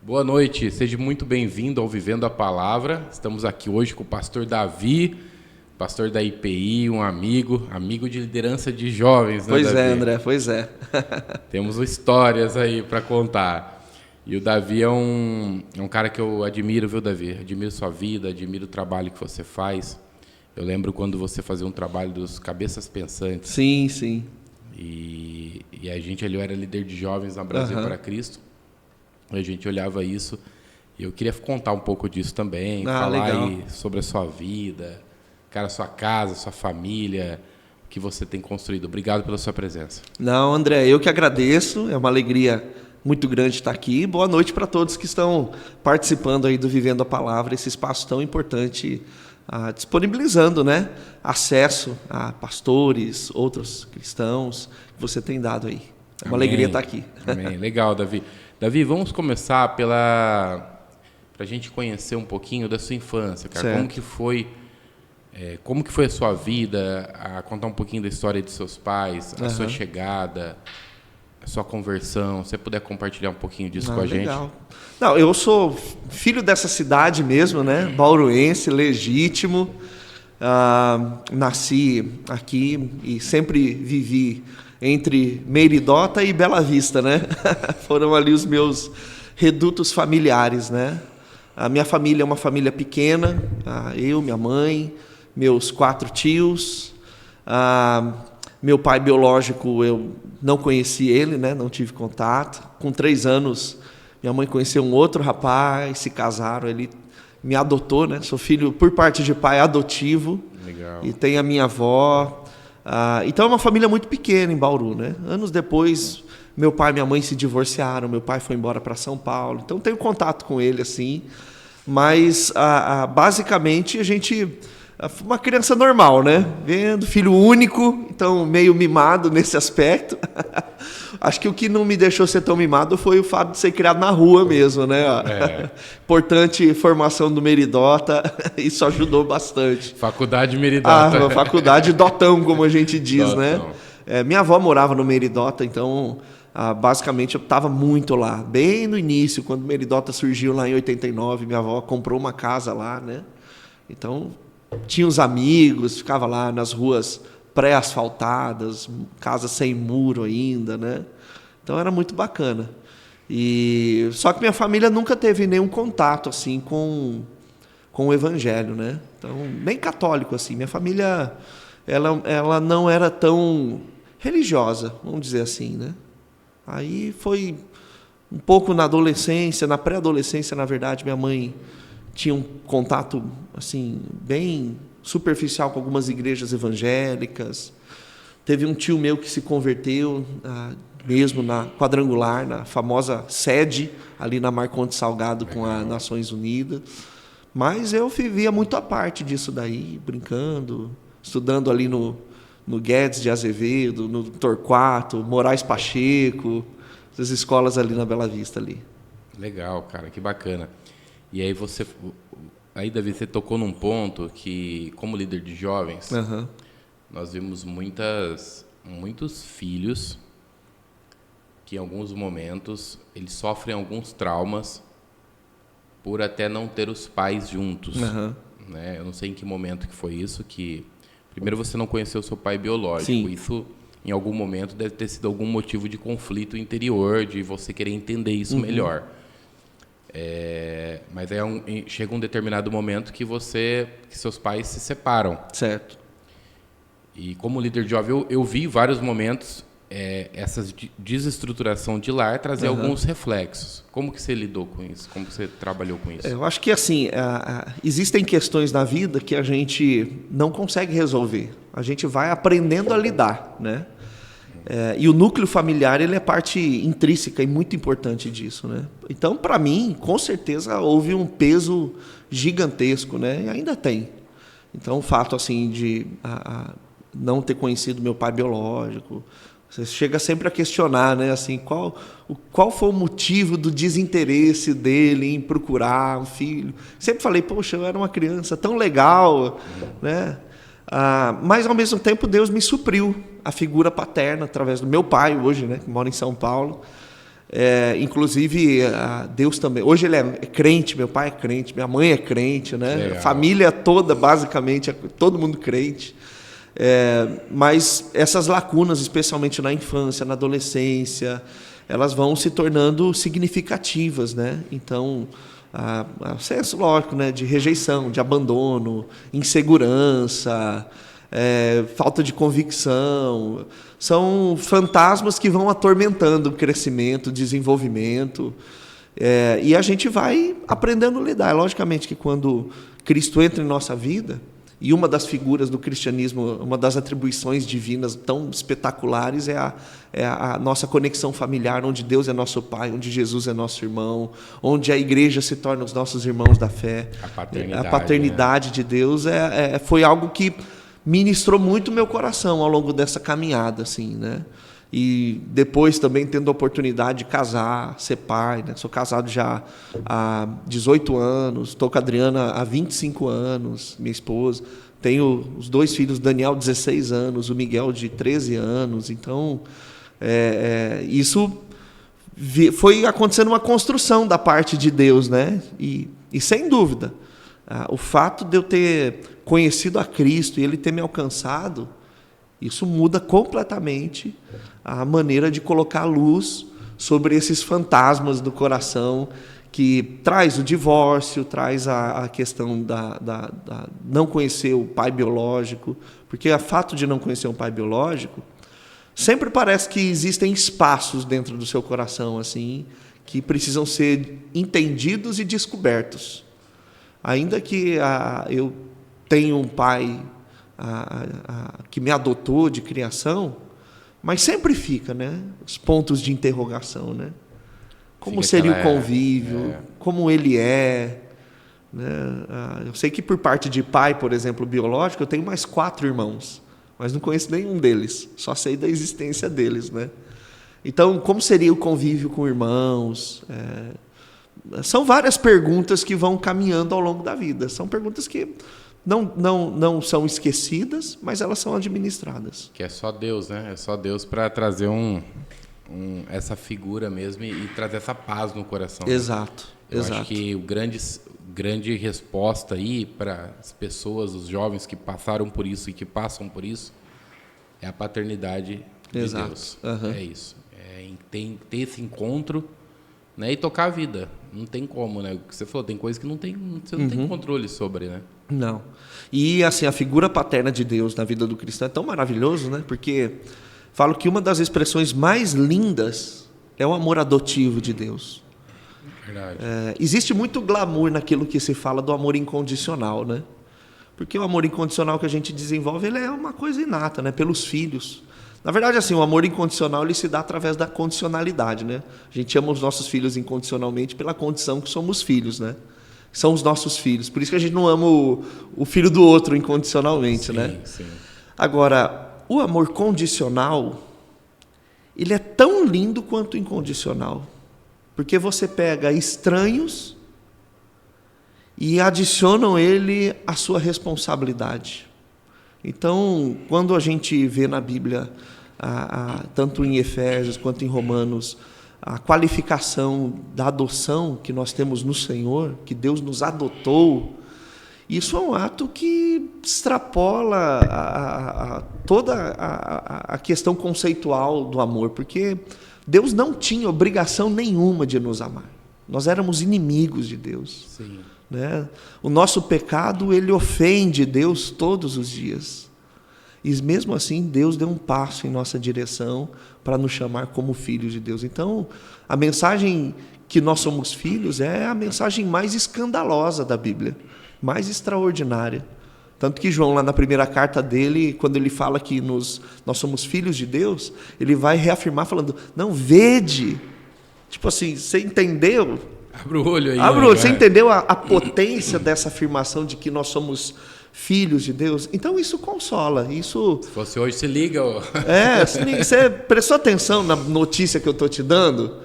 Boa noite, seja muito bem-vindo ao Vivendo a Palavra. Estamos aqui hoje com o pastor Davi, pastor da IPI, um amigo de liderança de jovens, né, Pois Davi? é, André, pois é. Temos histórias aí para contar. E o Davi é um cara que eu admiro, viu, Davi? Admiro sua vida, admiro o trabalho que você faz. Eu lembro quando você fazia um trabalho dos Cabeças Pensantes. Sim, sim. E a gente ali era líder de jovens na Brasil para Cristo. A gente olhava isso e eu queria contar um pouco disso também, falar legal. aí sobre a sua vida, cara, sua casa, sua família, o que você tem construído. Obrigado pela sua presença. Não, André, eu que agradeço, é uma alegria muito grande estar aqui. Boa noite para todos que estão participando aí do Vivendo a Palavra, esse espaço tão importante, disponibilizando, né, acesso a pastores, outros cristãos, que você tem dado aí. É uma alegria estar aqui. Amém. Legal, Davi. Davi, vamos começar para a gente conhecer um pouquinho da sua infância, cara. Certo. Como que foi a sua vida, contar um pouquinho da história de seus pais, a sua chegada, a sua conversão. Se você puder compartilhar um pouquinho disso com a gente. Legal. Não, eu sou filho dessa cidade mesmo, né? Bauruense, legítimo. Nasci aqui e sempre vivi entre Meiridota e Bela Vista, né? Foram ali os meus redutos familiares, né? A minha família é uma família pequena, eu, minha mãe, meus 4 tios. Meu pai biológico, eu não conheci ele, né? Não tive contato. Com 3 anos, minha mãe conheceu um outro rapaz, se casaram, ele me adotou, né? Sou filho, por parte de pai, adotivo. Legal. E tem a minha avó. Então é uma família muito pequena em Bauru, né? Anos depois, meu pai e minha mãe se divorciaram, meu pai foi embora para São Paulo, então tenho contato com ele assim, mas basicamente a gente uma criança normal, né? Vendo, filho único, então meio mimado nesse aspecto. Acho que o que não me deixou ser tão mimado foi o fato de ser criado na rua mesmo, né? Importante formação do Meridota, isso ajudou bastante. Faculdade Meridota. Faculdade Dotão, como a gente diz, Dotão. né? Minha avó morava no Meridota, então basicamente eu estava muito lá. Bem no início, quando o Meridota surgiu lá em 89, minha avó comprou uma casa lá, né? Então tinha os amigos, ficava lá nas ruas pré-asfaltadas, casa sem muro ainda, né? Então era muito bacana. Só que minha família nunca teve nenhum contato assim com o evangelho, né? Então, nem católico assim. Minha família ela não era tão religiosa, vamos dizer assim, né? Aí foi um pouco na adolescência, na pré-adolescência, na verdade, minha mãe tinha um contato assim bem superficial com algumas igrejas evangélicas. Teve um tio meu que se converteu mesmo na Quadrangular, na famosa sede ali na Marcondes Salgado com a Nações Unidas. Mas eu vivia muito à parte disso daí, brincando, estudando ali no Guedes de Azevedo, no Torquato, Moraes Pacheco, essas escolas ali na Bela Vista ali. Legal, cara, que bacana. E aí, Davi, você tocou num ponto que, como líder de jovens, nós vimos muitos filhos que, em alguns momentos, eles sofrem alguns traumas por até não ter os pais juntos. Né? Eu não sei em que momento que foi isso, que primeiro você não conheceu seu pai biológico. Sim. Isso, em algum momento, deve ter sido algum motivo de conflito interior, de você querer entender isso melhor. Mas aí chega um determinado momento que seus pais se separam. Certo. E como líder de jovem, eu vi vários momentos essa desestruturação de lar trazer alguns reflexos. Como que você lidou com isso? Como que você trabalhou com isso? Eu acho que assim, existem questões na vida que a gente não consegue resolver. A gente vai aprendendo a lidar, né? E o núcleo familiar, ele é parte intrínseca e muito importante disso, né? Então, para mim, com certeza, houve um peso gigantesco, né? E ainda tem. Então, o fato assim de não ter conhecido meu pai biológico, você chega sempre a questionar, né? Assim, qual foi o motivo do desinteresse dele em procurar um filho? Sempre falei, poxa, eu era uma criança tão legal, né? Mas, ao mesmo tempo, Deus me supriu a figura paterna através do meu pai hoje, né, que mora em São Paulo. Inclusive, Deus também. Hoje ele é crente, meu pai é crente, minha mãe é crente, né? A família toda, basicamente, todo mundo crente. Mas essas lacunas, especialmente na infância, na adolescência, elas vão se tornando significativas, né? Então, senso lógico, né? De rejeição, de abandono, insegurança, falta de convicção, são fantasmas que vão atormentando o crescimento, o desenvolvimento, e a gente vai aprendendo a lidar. Logicamente que quando Cristo entra em nossa vida, e uma das figuras do cristianismo, uma das atribuições divinas tão espetaculares é a nossa conexão familiar, onde Deus é nosso Pai, onde Jesus é nosso irmão, onde a igreja se torna os nossos irmãos da fé. A paternidade, né, de Deus foi algo que ministrou muito meu coração ao longo dessa caminhada, assim, né? E depois também tendo a oportunidade de casar, ser pai, né? Sou casado já há 18 anos, estou com a Adriana há 25 anos, minha esposa. Tenho os 2 filhos, Daniel, 16 anos, o Miguel, de 13 anos. Então, isso foi acontecendo uma construção da parte de Deus, né? E sem dúvida, o fato de eu ter conhecido a Cristo e Ele ter me alcançado, isso muda completamente a maneira de colocar luz sobre esses fantasmas do coração, que traz o divórcio, traz a questão da não conhecer o pai biológico, porque o fato de não conhecer um pai biológico, sempre parece que existem espaços dentro do seu coração assim que precisam ser entendidos e descobertos. Ainda que eu tenha um pai que me adotou de criação, mas sempre fica, né, os pontos de interrogação, né? Como seria o convívio, como ele é, né? Eu sei que por parte de pai, por exemplo, biológico, eu tenho mais 4 irmãos, mas não conheço nenhum deles, só sei da existência deles, né? Então, como seria o convívio com irmãos? São várias perguntas que vão caminhando ao longo da vida, são perguntas que não são esquecidas, mas elas são administradas. Que é só Deus, né? É só Deus para trazer essa figura mesmo e trazer essa paz no coração. Exato. Eu acho que o grande resposta aí para as pessoas, os jovens que passaram por isso e que passam por isso, é a paternidade de Deus. Uhum. É isso. Tem ter esse encontro, né, e tocar a vida. Não tem como, né? O que você falou, tem coisas que você não tem controle sobre, né? Não. E assim, a figura paterna de Deus na vida do cristão é tão maravilhoso, né? Porque falo que uma das expressões mais lindas é o amor adotivo de Deus. Verdade. Existe muito glamour naquilo que se fala do amor incondicional, né? Porque o amor incondicional que a gente desenvolve, ele é uma coisa inata, né? Pelos filhos. Na verdade, assim, o amor incondicional ele se dá através da condicionalidade, né? A gente ama os nossos filhos incondicionalmente pela condição que somos filhos, né? São os nossos filhos. Por isso que a gente não ama o filho do outro incondicionalmente, né? Sim. Agora, o amor condicional, ele é tão lindo quanto incondicional. Porque você pega estranhos e adicionam ele à sua responsabilidade. Então, quando a gente vê na Bíblia, tanto em Efésios quanto em Romanos, a qualificação da adoção que nós temos no Senhor, que Deus nos adotou, isso é um ato que extrapola toda a questão conceitual do amor, porque Deus não tinha obrigação nenhuma de nos amar. Nós éramos inimigos de Deus. Sim. Né? O nosso pecado, ele ofende Deus todos os dias. E mesmo assim, Deus deu um passo em nossa direção para nos chamar como filhos de Deus. Então, a mensagem que nós somos filhos é a mensagem mais escandalosa da Bíblia, mais extraordinária. Tanto que João, lá na primeira carta dele, quando ele fala que nós somos filhos de Deus, ele vai reafirmar falando, não, vede. Tipo assim, você entendeu? Abre o olho aí. Abre o olho. Você entendeu a potência dessa afirmação de que nós somos filhos de Deus? Então isso consola. Isso... Se fosse hoje, se liga. Você prestou atenção na notícia que eu estou te dando?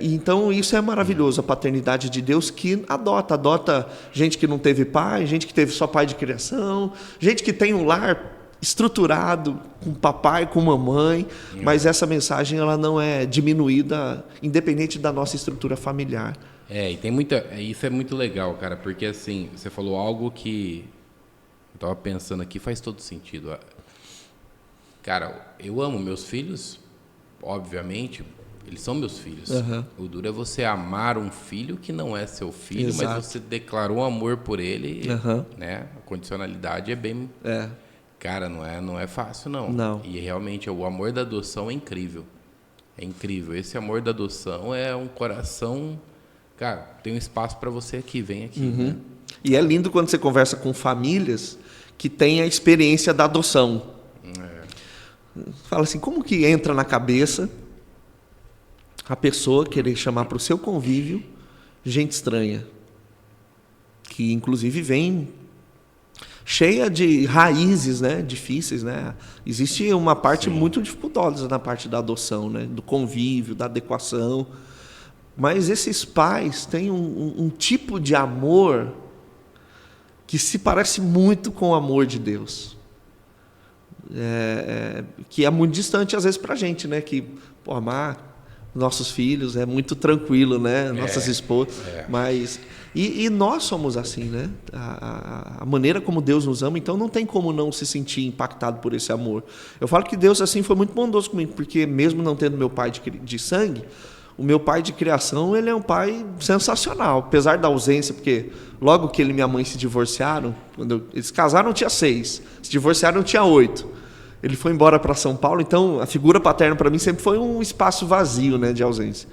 Então isso é maravilhoso, a paternidade de Deus que adota gente que não teve pai, gente que teve só pai de criação, gente que tem um lar estruturado com papai, com mamãe, mas essa mensagem ela não é diminuída independente da nossa estrutura familiar. E tem muita... Isso é muito legal, cara, porque assim, você falou algo que eu tava pensando aqui, faz todo sentido. Cara, eu amo meus filhos, obviamente, eles são meus filhos. O duro é você amar um filho que não é seu filho, Exato. Mas você declarou amor por ele, né? A condicionalidade é bem... Cara, não é fácil, não. E realmente o amor da adoção é incrível. É incrível. Esse amor da adoção é um coração... Cara, tem um espaço para você aqui, vem aqui. Né? E é lindo quando você conversa com famílias que têm a experiência da adoção. Fala assim, como que entra na cabeça a pessoa querer chamar para o seu convívio gente estranha? Que inclusive vem cheia de raízes, né, difíceis, né? Existe uma parte muito dificultosa na parte da adoção, né, do convívio, da adequação. Mas esses pais têm um tipo de amor que se parece muito com o amor de Deus. Que é muito distante às vezes para a gente, né? Que amar nossos filhos é muito tranquilo, né? Nossas esposas, mas e nós somos assim, né? A maneira como Deus nos ama, então não tem como não se sentir impactado por esse amor. Eu falo que Deus assim foi muito bondoso comigo, porque mesmo não tendo meu pai de sangue, o meu pai de criação, ele é um pai sensacional, apesar da ausência, porque logo que ele e minha mãe se divorciaram, quando eles casaram tinha 6, se divorciaram tinha 8. Ele foi embora para São Paulo, então a figura paterna para mim sempre foi um espaço vazio, né, de ausência.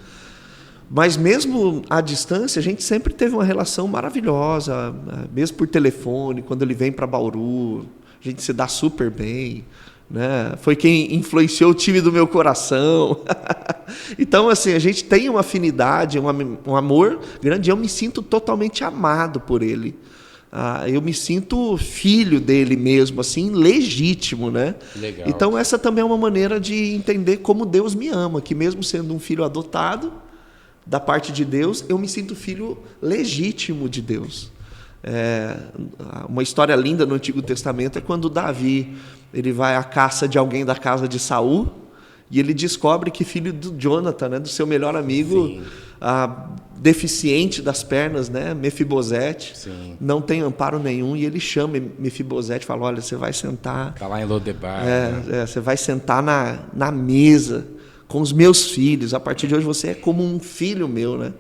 Mas mesmo à distância, a gente sempre teve uma relação maravilhosa, mesmo por telefone, quando ele vem para Bauru, a gente se dá super bem, né? Foi quem influenciou o time do meu coração. Então, assim, a gente tem uma afinidade, um amor grande. Eu me sinto totalmente amado por ele. Eu me sinto filho dele mesmo, assim, legítimo, né? Legal. Então, essa também é uma maneira de entender como Deus me ama, que mesmo sendo um filho adotado da parte de Deus, eu me sinto filho legítimo de Deus. Uma história linda no Antigo Testamento é quando Davi ele vai à caça de alguém da casa de Saul e ele descobre que filho do Jonathan, né, do seu melhor amigo, deficiente das pernas, né, Mefibosete, não tem amparo nenhum, e ele chama Mefibosete e fala, olha, você vai sentar... Está lá em Lodebar. Você vai sentar na mesa com os meus filhos, a partir de hoje você é como um filho meu, né?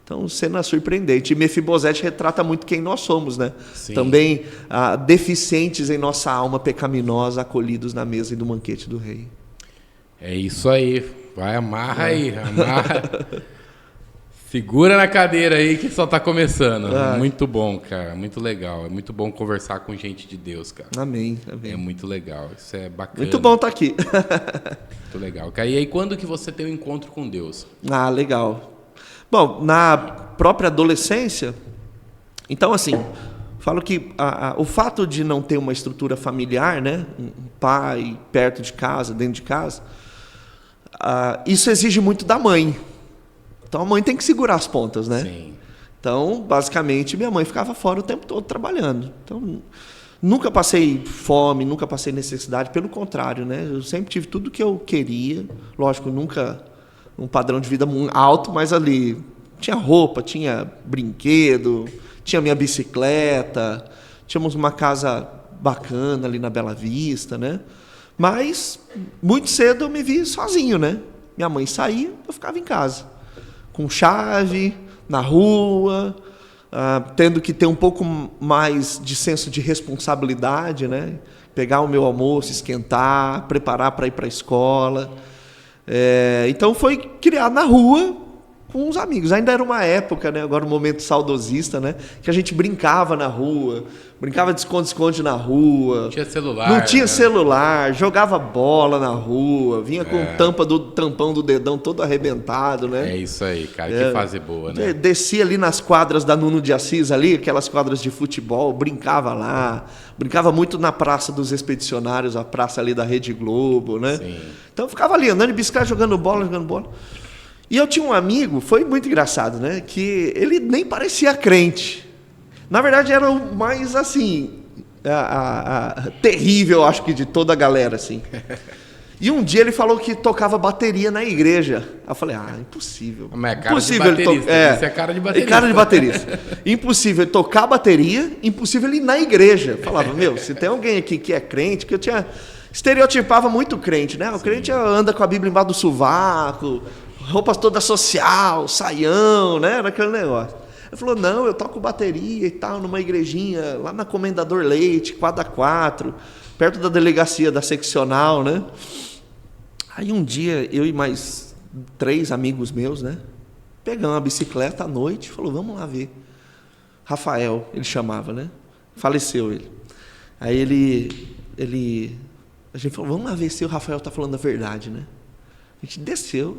Então, cena surpreendente. E Mefibosete retrata muito quem nós somos, né? Sim. Também deficientes em nossa alma pecaminosa, acolhidos na mesa e do banquete do rei. É isso aí. Vai, amarra aí. Amarra. Segura na cadeira aí que só está começando. Muito bom, cara. Muito legal. É muito bom conversar com gente de Deus, cara. Amém. É muito legal. Isso é bacana. Muito bom estar aqui. Muito legal. E aí, quando que você tem um encontro com Deus? Legal. Bom, na própria adolescência, então assim, falo que o fato de não ter uma estrutura familiar, né, um pai perto de casa, dentro de casa, isso exige muito da mãe. Então a mãe tem que segurar as pontas, né? Sim. Então, basicamente, minha mãe ficava fora o tempo todo trabalhando. Então, nunca passei fome, nunca passei necessidade, pelo contrário, né? Eu sempre tive tudo que eu queria, lógico, nunca um padrão de vida muito alto, mas ali tinha roupa, tinha brinquedo, tinha minha bicicleta, tínhamos uma casa bacana ali na Bela Vista, né? Mas muito cedo eu me vi sozinho, né? Minha mãe saía, eu ficava em casa, com chave, na rua, tendo que ter um pouco mais de senso de responsabilidade, né? Pegar o meu almoço, esquentar, preparar para ir para a escola. Então foi criado na rua com os amigos. Ainda era uma época, né, agora um momento saudosista, né, que a gente brincava na rua, brincava de esconde-esconde na rua. Não tinha celular. Não tinha celular, jogava bola na rua, vinha com tampão do dedão todo arrebentado, né? É isso aí, cara, que fase boa, né? Descia ali nas quadras da Nuno de Assis, ali, aquelas quadras de futebol, brincava lá, brincava muito na Praça dos Expedicionários, a praça ali da Rede Globo, né? Sim. Então eu ficava ali, andando de bicicleta, jogando bola. E eu tinha um amigo, foi muito engraçado, né? Que ele nem parecia crente. Na verdade, era o mais assim, terrível, acho que de toda a galera, assim. E um dia ele falou que tocava bateria na igreja. Eu falei, impossível. Mas é cara impossível de baterista. Isso é cara de baterista. Cara de baterista. Impossível ele tocar bateria, impossível ele ir na igreja. Eu falava, se tem alguém aqui que é crente, que eu estereotipava muito crente, né? O crente anda com a Bíblia embaixo do sovaco, roupas toda social, saião, né? Era aquele negócio. Ele falou, não, eu toco bateria e tal, numa igrejinha, lá na Comendador Leite, quadra 4, perto da delegacia da seccional, né? Aí um dia, eu e mais 3 amigos meus, né? Pegamos uma bicicleta à noite, falou, vamos lá ver. Rafael, ele chamava, né? Faleceu ele. Aí a gente falou, vamos lá ver se o Rafael está falando a verdade, né? A gente desceu.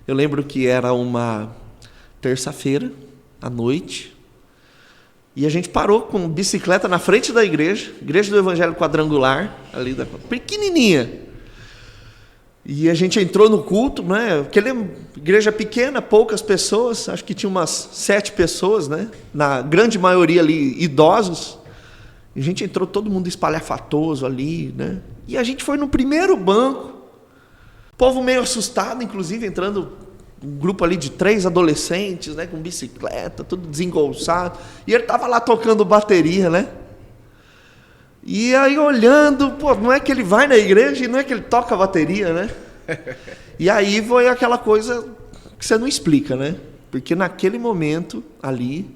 Eu lembro que era uma terça-feira, à noite, e a gente parou com bicicleta na frente da igreja do Evangelho Quadrangular, ali pequenininha. E a gente entrou no culto, né? Aquela igreja pequna, poucas pessoas, acho que tinha umas 7 pessoas, né? Na grande maioria ali idosos. E a gente entrou todo mundo espalhafatoso ali, né? E a gente foi no primeiro banco, o povo meio assustado, inclusive entrando um grupo ali de 3 adolescentes, né? Com bicicleta, tudo desengolçado. E ele estava lá tocando bateria, né? E aí olhando, não é que ele vai na igreja e não é que ele toca a bateria, né? E aí foi aquela coisa que você não explica, né? Porque naquele momento ali,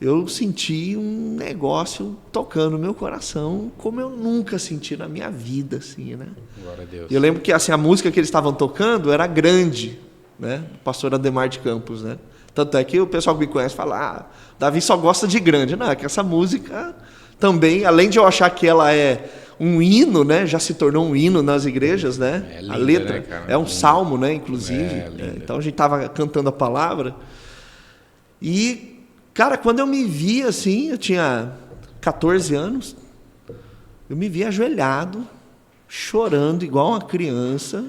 eu senti um negócio tocando no meu coração, como eu nunca senti na minha vida, assim, né? Glória a Deus. E eu lembro que assim, a música que eles estavam tocando era Grande, né? O pastor Ademar de Campos, né? Tanto é que o pessoal que me conhece fala, Davi só gosta de Grande. Não, é que essa música também, além de eu achar que ela é um hino, né? Já se tornou um hino nas igrejas, né? É linda, a letra, né, cara? é um salmo, né? Inclusive. Então a gente estava cantando a palavra. E, cara, quando eu me vi assim, eu tinha 14 anos, eu me vi ajoelhado, chorando igual uma criança,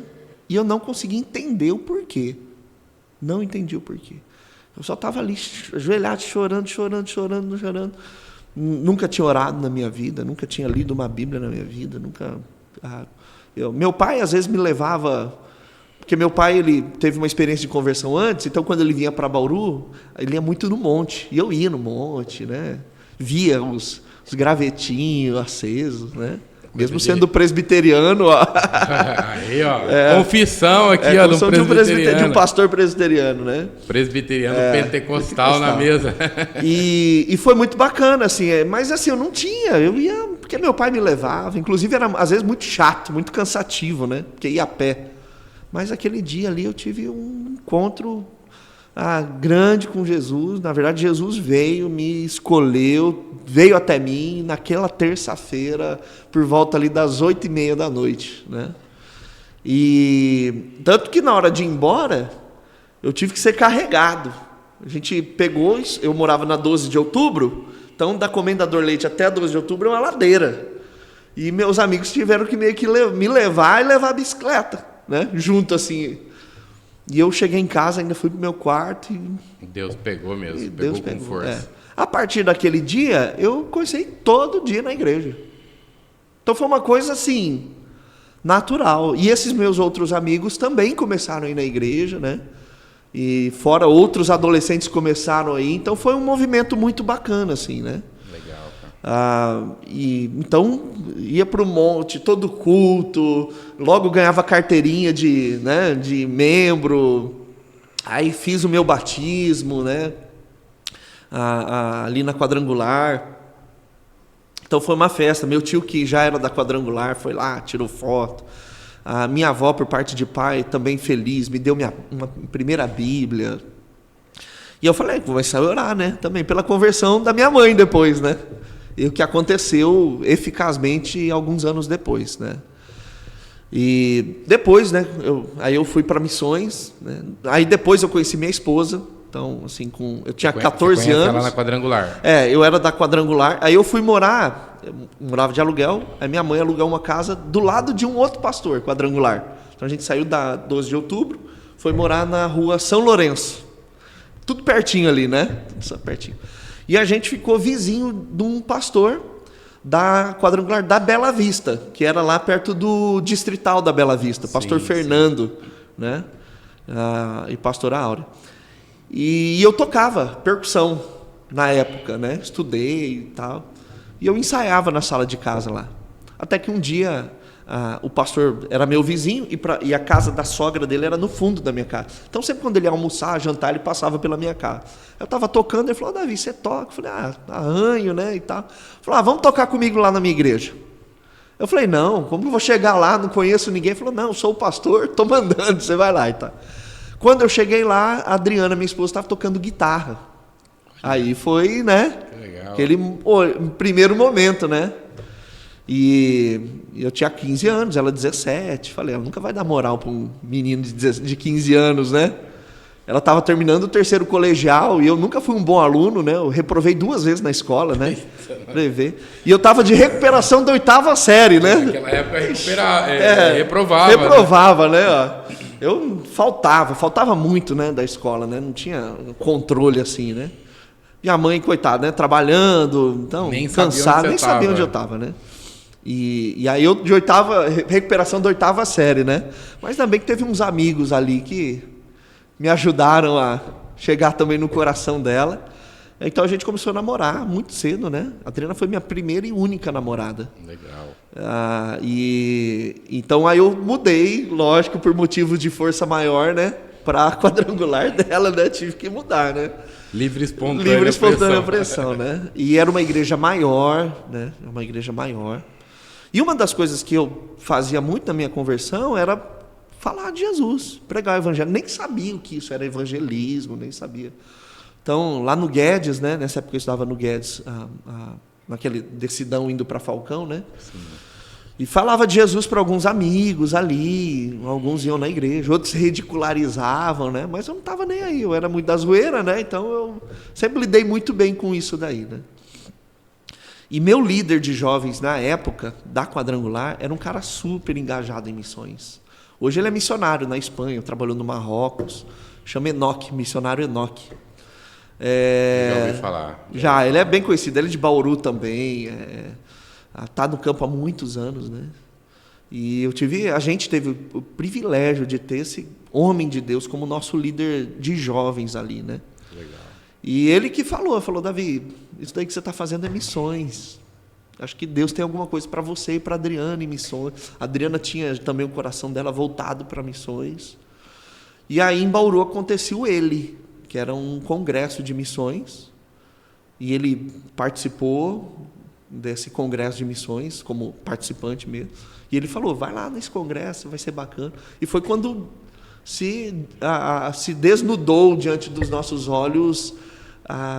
e eu não conseguia entender o porquê. Não entendi o porquê. Eu só estava ali, ajoelhado, chorando. Nunca tinha orado na minha vida, nunca tinha lido uma Bíblia na minha vida, meu pai, às vezes, me levava... Porque meu pai, ele teve uma experiência de conversão antes, então, quando ele vinha para Bauru, ele ia muito no monte. E eu ia no monte, né? Via os gravetinhos acesos, né? Mesmo sendo presbiteriano, ó. Aí, ó. Confissão aqui, ó, de um pastor presbiteriano, né? Presbiteriano pentecostal na mesa. E foi muito bacana, assim. Mas assim, eu não tinha. Eu ia porque meu pai me levava. Inclusive, era às vezes muito chato, muito cansativo, né? Porque ia a pé. Mas aquele dia ali eu tive um encontro grande com Jesus. Na verdade, Jesus veio, me escolheu, veio até mim naquela terça-feira, por volta ali das 8h30 da noite, né? E tanto que na hora de ir embora, eu tive que ser carregado. A gente pegou, eu morava na 12 de outubro, então da Comendador Leite até a 12 de outubro é uma ladeira. E meus amigos tiveram que meio que me levar e levar a bicicleta, né? Junto assim. E eu cheguei em casa, ainda fui pro meu quarto e... Deus pegou mesmo, pegou com força. A partir daquele dia, eu comecei todo dia na igreja. Então foi uma coisa assim, natural. E esses meus outros amigos também começaram a ir na igreja, né? E fora outros adolescentes começaram a ir. Então foi um movimento muito bacana, assim, né? Legal, cara. Então ia para o monte, todo culto, logo ganhava carteirinha de membro, aí fiz o meu batismo, né? Ali na Quadrangular. Então foi uma festa. Meu tio, que já era da Quadrangular, foi lá, tirou foto. A minha avó, por parte de pai, também feliz, me deu uma primeira Bíblia. E eu falei, vou começar a orar, né? Também pela conversão da minha mãe depois, né? E o que aconteceu eficazmente alguns anos depois, né? E depois, né? Aí eu fui para missões, né? Aí depois eu conheci minha esposa. Então, assim, eu tinha 14 anos. Ela na Quadrangular? Eu era da Quadrangular. Aí eu fui morar, eu morava de aluguel. Aí minha mãe alugou uma casa do lado de um outro pastor, Quadrangular. Então a gente saiu da 12 de outubro, foi morar na rua São Lourenço. Tudo pertinho ali, né? Tudo pertinho. E a gente ficou vizinho de um pastor da quadrangular da Bela Vista, que era lá perto do distrital da Bela Vista, pastor Fernando, né? E pastora Áurea. E eu tocava percussão na época, né? Estudei e tal. E eu ensaiava na sala de casa lá. Até que um dia o pastor era meu vizinho e a casa da sogra dele era no fundo da minha casa. Então sempre quando ele ia almoçar, jantar, ele passava pela minha casa. Eu estava tocando, ele falou: Davi, você toca? Eu falei: arranho, né? E tal. Ele falou: vamos tocar comigo lá na minha igreja. Eu falei: não, como eu vou chegar lá, não conheço ninguém? Ele falou: não, sou o pastor, estou mandando, você vai lá e tal. Quando eu cheguei lá, a Adriana, minha esposa, estava tocando guitarra. Aí foi, né? Legal. Aquele primeiro momento, né? E eu tinha 15 anos, ela 17. Falei: ela nunca vai dar moral para um menino de 15 anos, né? Ela estava terminando o terceiro colegial e eu nunca fui um bom aluno, né? Eu reprovei 2 vezes na escola, né? E eu estava de recuperação da 8ª série, né? Naquela época reprovava. Reprovava, né? Eu faltava muito, né, da escola, né? Não tinha controle assim, né? Minha mãe, coitada, né? Trabalhando, então, cansada, nem sabia onde eu estava, né? E aí eu de recuperação da 8ª série, né? Mas também que teve uns amigos ali que me ajudaram a chegar também no coração dela. Então a gente começou a namorar muito cedo, né? A Adriana foi minha primeira e única namorada. Legal. Então aí eu mudei, lógico, por motivo de força maior, né? Para a quadrangular dela, né? Tive que mudar, né? Livre e espontânea pressão, né? E era uma igreja maior, né? Uma igreja maior. E uma das coisas que eu fazia muito na minha conversão era falar de Jesus, pregar o evangelho. Nem sabia o que isso era evangelismo, nem sabia. Então, lá no Guedes, né? Nessa época eu estudava no Guedes, naquele decidão indo para Falcão, né? Sim. E falava de Jesus para alguns amigos ali, alguns iam na igreja, outros ridicularizavam, né? Mas eu não estava nem aí, eu era muito da zoeira, né? Então eu sempre lidei muito bem com isso daí, né? E meu líder de jovens na época, da quadrangular, era um cara super engajado em missões. Hoje ele é missionário na Espanha, trabalhou no Marrocos, chama Enoque, missionário Enoque. Já ouvi falar. Já, ele é bem conhecido, ele é de Bauru também, está no campo há muitos anos, né? E a gente teve o privilégio de ter esse homem de Deus como nosso líder de jovens ali, né? Legal. E ele que falou: Davi, isso daí que você está fazendo é missões. Acho que Deus tem alguma coisa para você e para a Adriana em missões. A Adriana tinha também o coração dela voltado para missões. E aí em Bauru aconteceu que era um congresso de missões. E ele participou desse congresso de missões como participante mesmo. E ele falou: vai lá nesse congresso, vai ser bacana. E foi quando se desnudou diante dos nossos olhos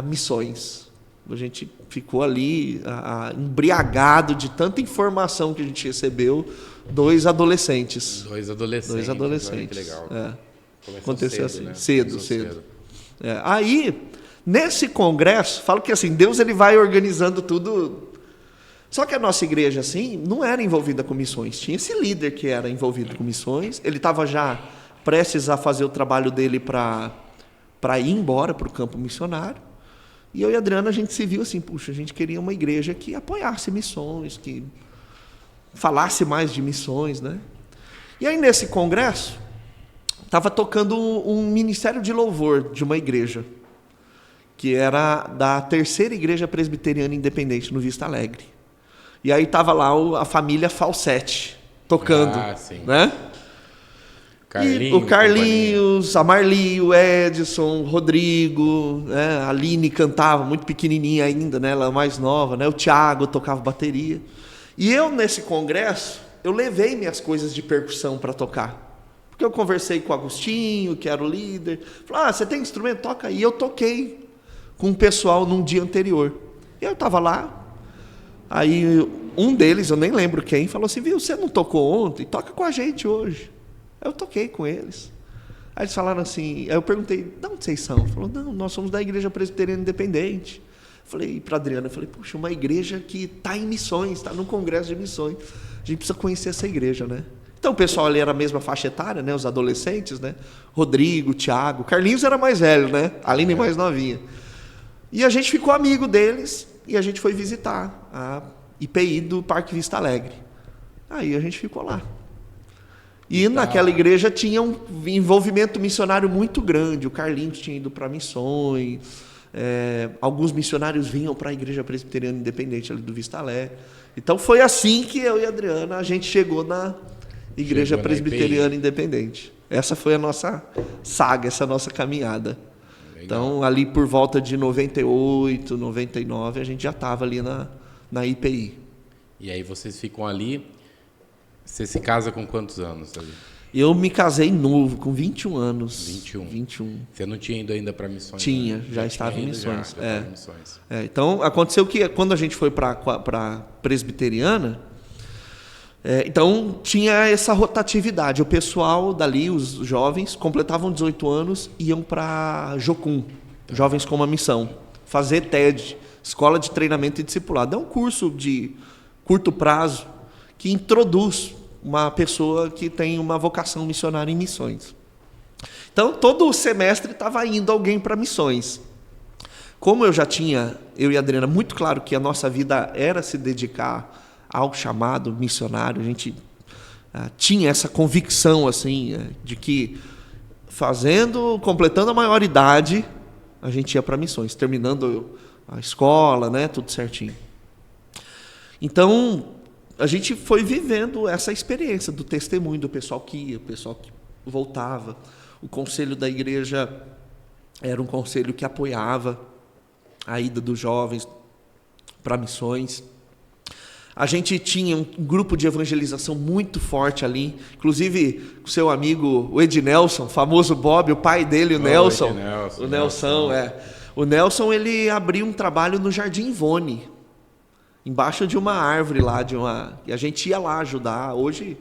missões. A gente ficou ali embriagado de tanta informação que a gente recebeu. 2 adolescentes. Dois adolescentes. Olha que legal. Aconteceu cedo, assim, né? cedo. Aí, nesse congresso, falo que assim, Deus ele vai organizando tudo. Só que a nossa igreja assim não era envolvida com missões. Tinha esse líder que era envolvido com missões. Ele estava já prestes a fazer o trabalho dele para ir embora para o campo missionário. E eu e a Adriana, a gente se viu assim: puxa, a gente queria uma igreja que apoiasse missões, que falasse mais de missões, né? E aí nesse congresso estava tocando um ministério de louvor de uma igreja, que era da 3ª Igreja Presbiteriana Independente, no Vista Alegre. E aí estava lá a família Falsete tocando, né? O Carlinhos, a Marli, o Edson, o Rodrigo, né? A Aline cantava, muito pequenininha ainda, né? Ela mais nova, né? O Thiago tocava bateria. E eu, nesse congresso, eu levei minhas coisas de percussão para tocar. Porque eu conversei com o Agostinho, que era o líder. Falei: você tem instrumento? Toca aí. E eu toquei com o pessoal num dia anterior. E eu estava lá. Aí um deles, eu nem lembro quem, falou assim: viu, você não tocou ontem? Toca com a gente hoje. Eu toquei com eles. Aí eles falaram assim, aí eu perguntei: de onde vocês são? Falou: não, nós somos da Igreja Presbiteriana Independente. Falei para a Adriana, puxa, uma igreja que está em missões, está num congresso de missões. A gente precisa conhecer essa igreja, né? Então o pessoal ali era a mesma faixa etária, né? Os adolescentes, né? Rodrigo, Thiago, Carlinhos era mais velho, né? A Aline mais novinha. E a gente ficou amigo deles e a gente foi visitar IPI do Parque Vista Alegre. Aí a gente ficou lá. E naquela igreja tinha um envolvimento missionário muito grande. O Carlinhos tinha ido para missões. Alguns missionários vinham para a Igreja Presbiteriana Independente ali do Vista Alegre. Então foi assim que eu e a Adriana, a gente chegou na Igreja Presbiteriana Independente. Essa foi a nossa saga, essa nossa caminhada. Legal. Então ali por volta de 98, 99, a gente já estava ali na IPI. E aí vocês ficam ali. Você se casa com quantos anos ali? Eu me casei novo, com 21 anos. 21. Você não tinha ido ainda para missões? Tinha, né? já estava em missões. Já estava em missões. Então, aconteceu que quando a gente foi para a Presbiteriana, então tinha essa rotatividade. O pessoal dali, os jovens, completavam 18 anos, iam para Jocum, Jovens com uma Missão, fazer TED, Escola de Treinamento e Discipulado. É um curso de curto prazo que introduz uma pessoa que tem uma vocação missionária em missões. Então, todo o semestre estava indo alguém para missões. Como eu já tinha, eu e a Adriana, muito claro que a nossa vida era se dedicar ao chamado missionário, a gente tinha essa convicção assim, de que completando a maioridade, a gente ia para missões, terminando a escola, né, tudo certinho. Então, a gente foi vivendo essa experiência do testemunho do pessoal que ia, o pessoal que voltava. O conselho da igreja era um conselho que apoiava a ida dos jovens para missões. A gente tinha um grupo de evangelização muito forte ali, inclusive o seu amigo, o Ednelson, famoso Bob, o pai dele, o Nelson. O Nelson, ele abriu um trabalho no Jardim Ivone, embaixo de uma árvore lá, e a gente ia lá ajudar. Hoje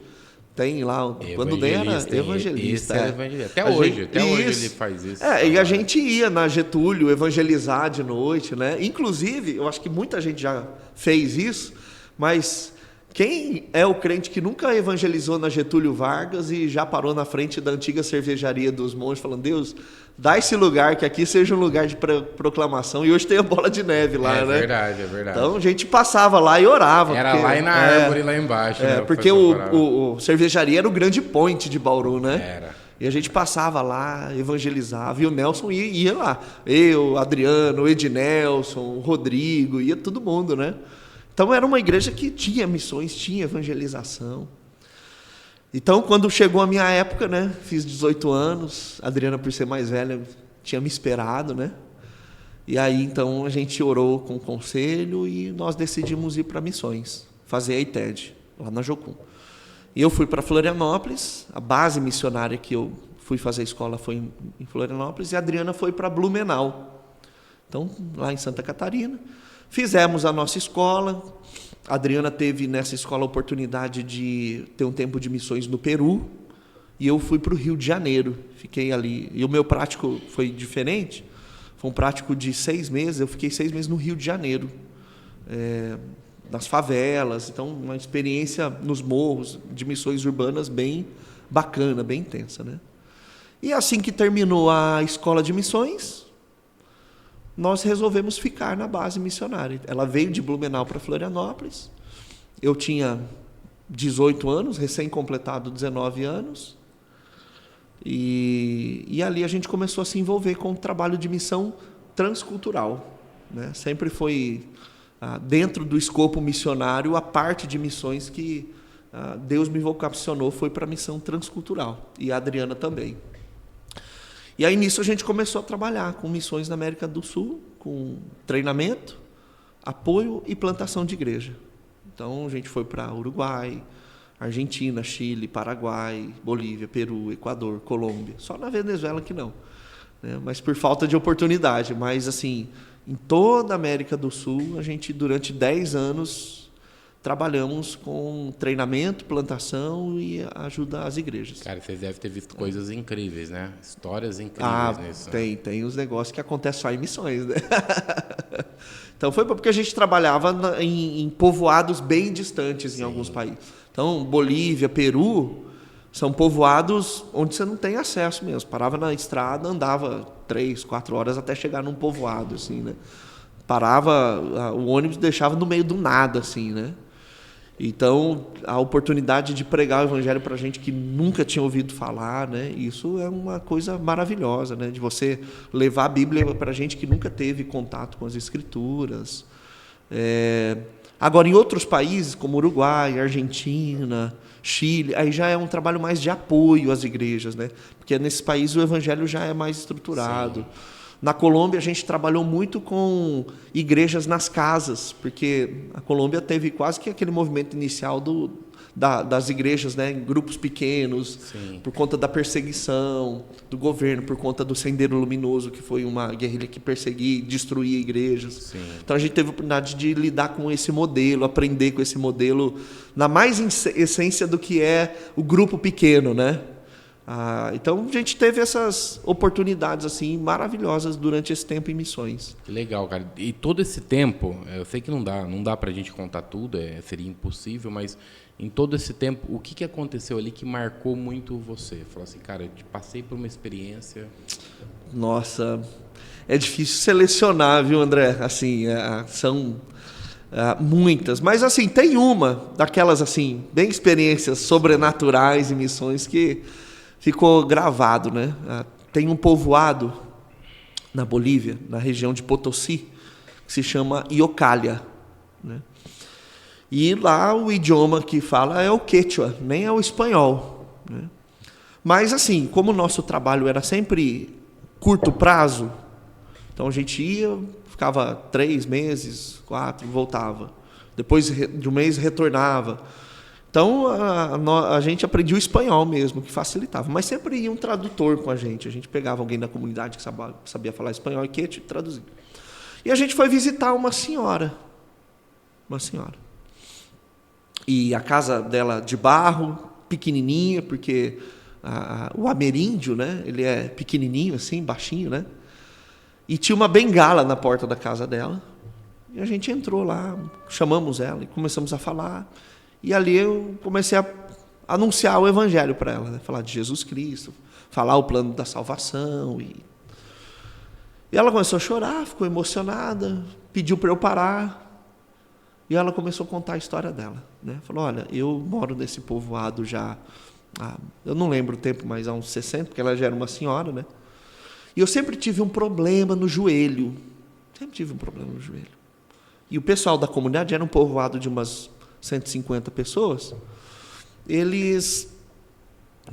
tem lá, quando nem era evangelista. Até hoje ele faz isso. E a gente ia na Getúlio evangelizar de noite, né? Inclusive, eu acho que muita gente já fez isso, mas quem é o crente que nunca evangelizou na Getúlio Vargas e já parou na frente da antiga cervejaria dos monges falando: Deus, dá esse lugar, que aqui seja um lugar de proclamação. E hoje tem a bola de neve lá, né? É verdade. Então a gente passava lá e orava. Era lá e na árvore, lá embaixo. Né, porque o cervejaria era o grande point de Bauru, né? Era. E a gente passava lá, evangelizava. E o Nelson ia lá. Eu, Adriano, o Ednelson, o Rodrigo, ia todo mundo, né? Então era uma igreja que tinha missões, tinha evangelização. Então, quando chegou a minha época, né, fiz 18 anos, a Adriana, por ser mais velha, tinha me esperado, né? E aí, então, a gente orou com o conselho e nós decidimos ir para missões, fazer a ITED, lá na Jocum. E eu fui para Florianópolis, a base missionária que eu fui fazer a escola foi em Florianópolis, e a Adriana foi para Blumenau. Então, lá em Santa Catarina, fizemos a nossa escola. A Adriana teve nessa escola a oportunidade de ter um tempo de missões no Peru, e eu fui para o Rio de Janeiro, fiquei ali. E o meu prático foi diferente, foi um prático de 6 meses, eu fiquei 6 meses no Rio de Janeiro, nas favelas. Então, uma experiência nos morros, de missões urbanas bem bacana, bem intensa, né? E assim que terminou a escola de missões, nós resolvemos ficar na base missionária. Ela veio de Blumenau para Florianópolis. Eu tinha 18 anos, recém-completado 19 anos. E ali a gente começou a se envolver com o trabalho de missão transcultural, né? Sempre foi, dentro do escopo missionário, a parte de missões que Deus me vocacionou foi para a missão transcultural. E a Adriana também. E aí, nisso, a gente começou a trabalhar com missões na América do Sul, com treinamento, apoio e plantação de igreja. Então, a gente foi para Uruguai, Argentina, Chile, Paraguai, Bolívia, Peru, Equador, Colômbia. Só na Venezuela que não, né? Mas por falta de oportunidade. Mas, assim, em toda a América do Sul, a gente, durante 10 anos, trabalhamos com treinamento, plantação e ajuda às igrejas. Cara, vocês devem ter visto coisas incríveis, né? Histórias incríveis nisso. Tem os negócios que acontecem só em missões, né? Então foi porque a gente trabalhava em povoados bem distantes em alguns países. Então, Bolívia, Peru, são povoados onde você não tem acesso mesmo. Parava na estrada, andava 3, 4 horas até chegar num povoado, assim, né? Parava, o ônibus deixava no meio do nada, assim, né? Então, a oportunidade de pregar o evangelho para gente que nunca tinha ouvido falar, né? Isso é uma coisa maravilhosa, né? De você levar a Bíblia para gente que nunca teve contato com as Escrituras. Agora, em outros países, como Uruguai, Argentina, Chile, aí já é um trabalho mais de apoio às igrejas, né? Porque nesses países o evangelho já é mais estruturado. Sim. Na Colômbia, a gente trabalhou muito com igrejas nas casas, porque a Colômbia teve quase que aquele movimento inicial das igrejas, né, em grupos pequenos, Sim. por conta da perseguição do governo, por conta do Sendero Luminoso, que foi uma guerrilha que perseguia e destruía igrejas. Sim. Então a gente teve a oportunidade de lidar com esse modelo, aprender com esse modelo, na mais essência do que é o grupo pequeno, né? Então a gente teve essas oportunidades assim maravilhosas durante esse tempo em missões. Que legal, cara. E todo esse tempo, eu sei que não dá pra gente contar tudo, seria impossível, mas em todo esse tempo, o que aconteceu ali que marcou muito você? Falou assim, cara, eu passei por uma experiência... Nossa, é difícil selecionar, viu, André? Assim, são muitas, mas assim, tem uma daquelas assim, bem experiências sobrenaturais e missões que ficou gravado, né? Tem um povoado na Bolívia, na região de Potosí, que se chama Iocalha, né? E lá o idioma que fala é o quechua, nem é o espanhol, né? Mas assim, como o nosso trabalho era sempre curto prazo, então a gente ia, ficava 3 meses, 4, voltava. Depois de um mês retornava. Então, a gente aprendia o espanhol mesmo, que facilitava. Mas sempre ia um tradutor com a gente. A gente pegava alguém da comunidade que sabia falar espanhol e quechua e traduzia. E a gente foi visitar uma senhora. Uma senhora. E a casa dela de barro, pequenininha, porque o ameríndio, né, ele é pequenininho assim, baixinho, né? E tinha uma bengala na porta da casa dela. E a gente entrou lá, chamamos ela e começamos a falar. E ali eu comecei a anunciar o evangelho para ela, né? Falar de Jesus Cristo, falar o plano da salvação. E ela começou a chorar, ficou emocionada, pediu para eu parar. E ela começou a contar a história dela, né? Falou, olha, eu moro nesse povoado já, eu não lembro o tempo, mas há uns 60, porque ela já era uma senhora, né? E eu sempre tive um problema no joelho. Sempre tive um problema no joelho. E o pessoal da comunidade era um povoado de umas 150 pessoas, eles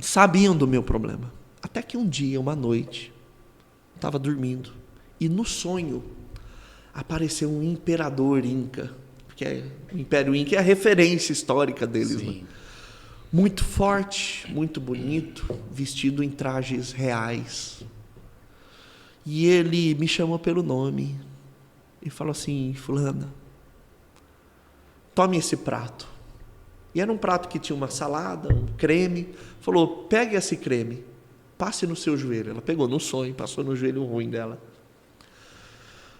sabiam do meu problema. Até que um dia, uma noite, eu estava dormindo, e no sonho apareceu um imperador inca, porque o Império Inca é a referência histórica deles, né? Muito forte, muito bonito, vestido em trajes reais. E ele me chamou pelo nome e falou assim, fulana, tome esse prato. E era um prato que tinha uma salada, um creme. Falou, pegue esse creme, passe no seu joelho. Ela pegou no sonho, passou no joelho ruim dela.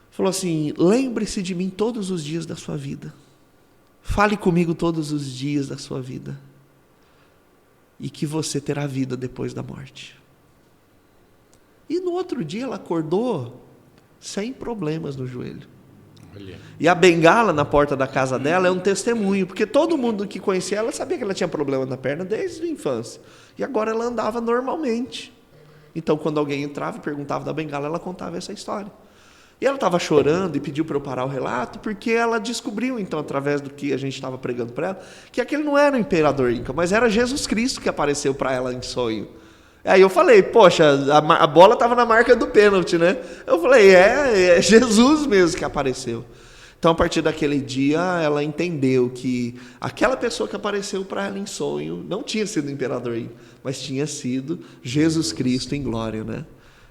Falou assim, lembre-se de mim todos os dias da sua vida. Fale comigo todos os dias da sua vida. E que você terá vida depois da morte. E no outro dia ela acordou sem problemas no joelho. E a bengala na porta da casa dela é um testemunho, porque todo mundo que conhecia ela sabia que ela tinha problema na perna desde a infância. E agora ela andava normalmente. Então, quando alguém entrava e perguntava da bengala, ela contava essa história. E ela estava chorando e pediu para eu parar o relato, porque ela descobriu, então, através do que a gente estava pregando para ela, que aquele não era o imperador inca, mas era Jesus Cristo que apareceu para ela em sonho. Aí eu falei, poxa, a bola estava na marca do pênalti, né? Eu falei, é Jesus mesmo que apareceu. Então, a partir daquele dia, ela entendeu que aquela pessoa que apareceu para ela em sonho não tinha sido o imperador, mas tinha sido Jesus Cristo em glória, né?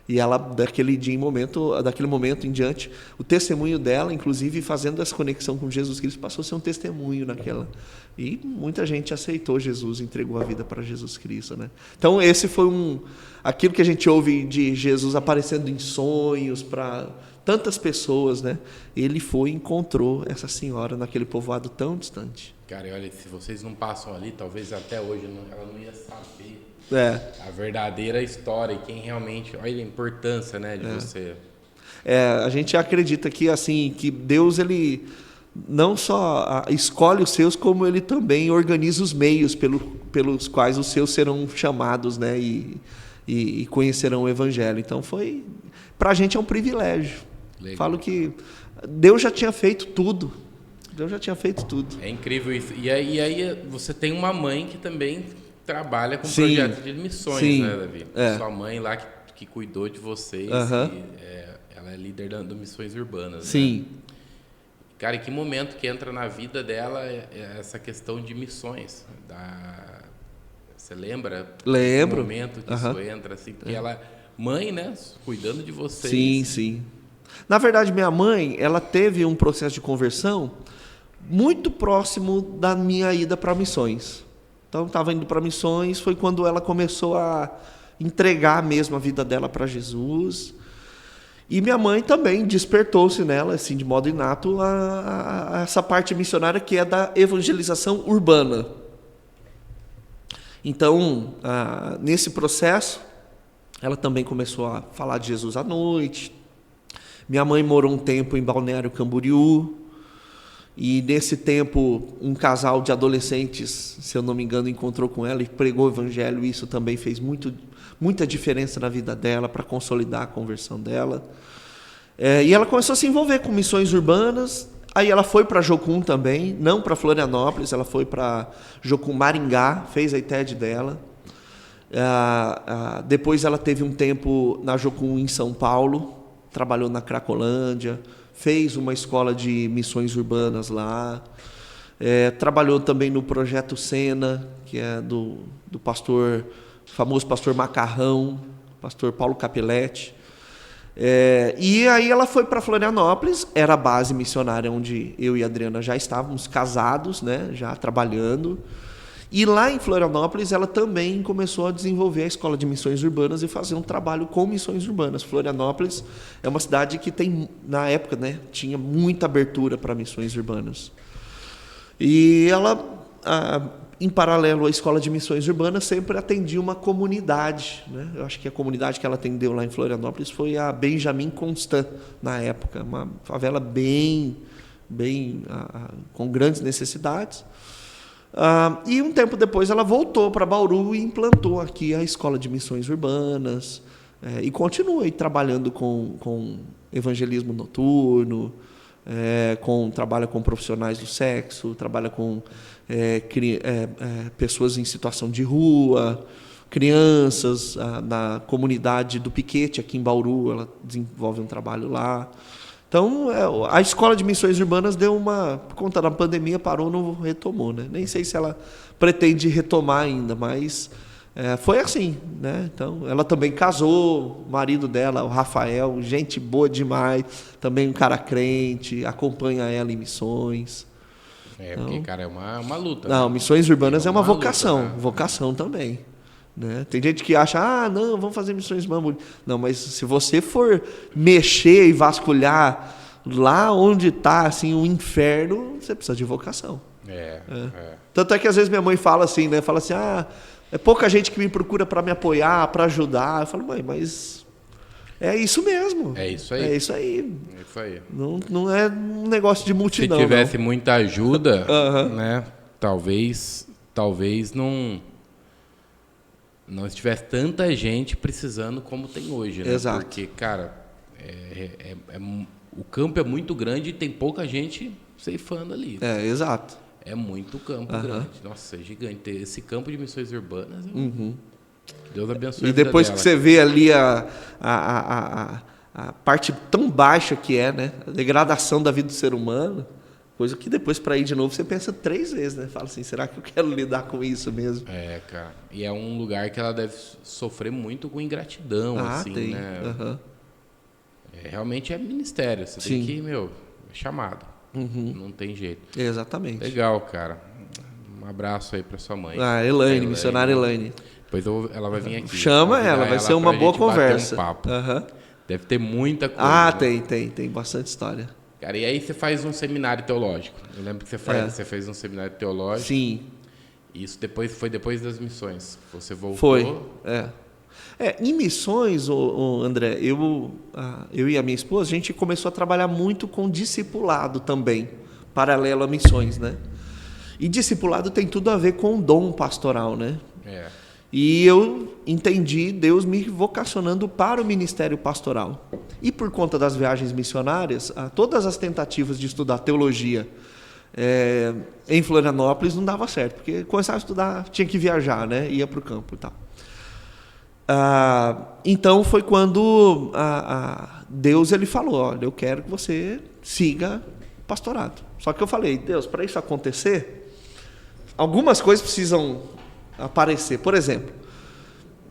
E ela, daquele momento em diante, o testemunho dela, inclusive fazendo essa conexão com Jesus Cristo, passou a ser um testemunho naquela. E muita gente aceitou Jesus, entregou a vida para Jesus Cristo, né? Então, esse foi aquilo que a gente ouve de Jesus aparecendo em sonhos para tantas pessoas, né? Ele foi e encontrou essa senhora naquele povoado tão distante. Cara, olha, se vocês não passam ali, talvez até hoje ela não ia saber a verdadeira história e quem realmente... Olha a importância, né, de você... A gente acredita que, assim, que Deus, ele não só escolhe os seus, como ele também organiza os meios pelos quais os seus serão chamados, né? E conhecerão o Evangelho. Então, para a gente é um privilégio. Legal. Falo que Deus já tinha feito tudo. Deus já tinha feito tudo. É incrível isso. E aí você tem uma mãe que também trabalha com projetos de missões, né, Davi? Sua mãe lá que cuidou de vocês. Ela é líder do Missões Urbanas. Sim. Né? Cara, e que momento que entra na vida dela essa questão de missões? Você lembra? Lembro. O momento que isso entra, assim, porque ela, mãe, né, cuidando de vocês. Sim, sim. Na verdade, minha mãe, ela teve um processo de conversão muito próximo da minha ida para missões. Então, estava indo para missões, foi quando ela começou a entregar mesmo a vida dela para Jesus. E minha mãe também despertou-se nela, assim, de modo inato, a essa parte missionária que é da evangelização urbana. Então, nesse processo, ela também começou a falar de Jesus à noite. Minha mãe morou um tempo em Balneário Camboriú. E nesse tempo, um casal de adolescentes, se eu não me engano, encontrou com ela e pregou o evangelho. E isso também fez muita diferença na vida dela, para consolidar a conversão dela. E ela começou a se envolver com missões urbanas. Aí ela foi para Jocum também, não para Florianópolis, ela foi para Jocum Maringá, fez a ITED dela. Depois ela teve um tempo na Jocum em São Paulo, trabalhou na Cracolândia, fez uma escola de missões urbanas lá, trabalhou também no Projeto Sena, que é do famoso pastor Macarrão, pastor Paulo Capelletti. E aí ela foi para Florianópolis, era a base missionária onde eu e a Adriana já estávamos casados, né, já trabalhando. E lá em Florianópolis ela também começou a desenvolver a escola de missões urbanas e fazer um trabalho com missões urbanas. Florianópolis é uma cidade que tem, na época, né, tinha muita abertura para missões urbanas. E ela, em paralelo à escola de missões urbanas, sempre atendia uma comunidade, né? Eu acho que a comunidade que ela atendeu lá em Florianópolis foi a Benjamin Constant, na época, uma favela bem com grandes necessidades. E um tempo depois ela voltou para Bauru e implantou aqui a escola de missões urbanas, e continua aí trabalhando com evangelismo noturno, trabalha com profissionais do sexo, trabalha com pessoas em situação de rua, crianças, na comunidade do Piquete aqui em Bauru, ela desenvolve um trabalho lá. Então, a escola de missões urbanas por conta da pandemia, parou, não retomou, né? Nem sei se ela pretende retomar ainda, mas foi assim, né? Então, ela também casou, o marido dela, o Rafael, gente boa demais, também um cara crente, acompanha ela em missões. Porque, cara, é uma luta. Não, né? missões urbanas é uma vocação, luta, né? vocação também. Né? Tem gente que acha, não, vamos fazer missões urbanas. Não, mas se você for mexer e vasculhar lá onde está assim, o inferno, você precisa de vocação. Tanto é que às vezes minha mãe fala assim, né? Fala assim, é pouca gente que me procura para me apoiar, para ajudar. Eu falo, mãe, mas é isso mesmo. É isso aí. É isso aí. É isso aí. Não é um negócio de multidão. Se tivesse muita ajuda, né? Talvez não estivesse tanta gente precisando como tem hoje, né? Exato. Porque, cara, o campo é muito grande e tem pouca gente ceifando ali. Exato. É muito campo grande. Nossa, é gigante. Esse campo de missões urbanas, Deus abençoe. E depois que você vê ali a parte tão baixa que é, né? A degradação da vida do ser humano, coisa que depois, para ir de novo, você pensa 3 vezes, né? Fala assim, será que eu quero lidar com isso mesmo? Cara. E é um lugar que ela deve sofrer muito com ingratidão, assim, tem. né? Realmente é ministério. Você tem que, é chamado. Não tem jeito. Exatamente. Legal, cara. Um abraço aí para sua mãe. Elaine, missionária Elaine. Depois ela vai vir aqui. Chama ela, vai ser uma boa conversa. Um papo. Deve ter muita coisa. Tem bastante história. Cara, e aí você faz um seminário teológico. Eu lembro que você fez um seminário teológico. Sim. Isso foi depois das missões. Você voltou. Foi. Em missões, André, eu e a minha esposa, a gente começou a trabalhar muito com discipulado também, paralelo a missões, né? E discipulado tem tudo a ver com o dom pastoral, né? E eu entendi Deus me vocacionando para o ministério pastoral. E por conta das viagens missionárias, todas as tentativas de estudar teologia em Florianópolis não dava certo, porque começava a estudar, tinha que viajar, né? Ia para o campo e tal. Então foi quando Deus ele falou, olha, eu quero que você siga pastorado. Só que eu falei, Deus, para isso acontecer, algumas coisas precisam aparecer. Por exemplo,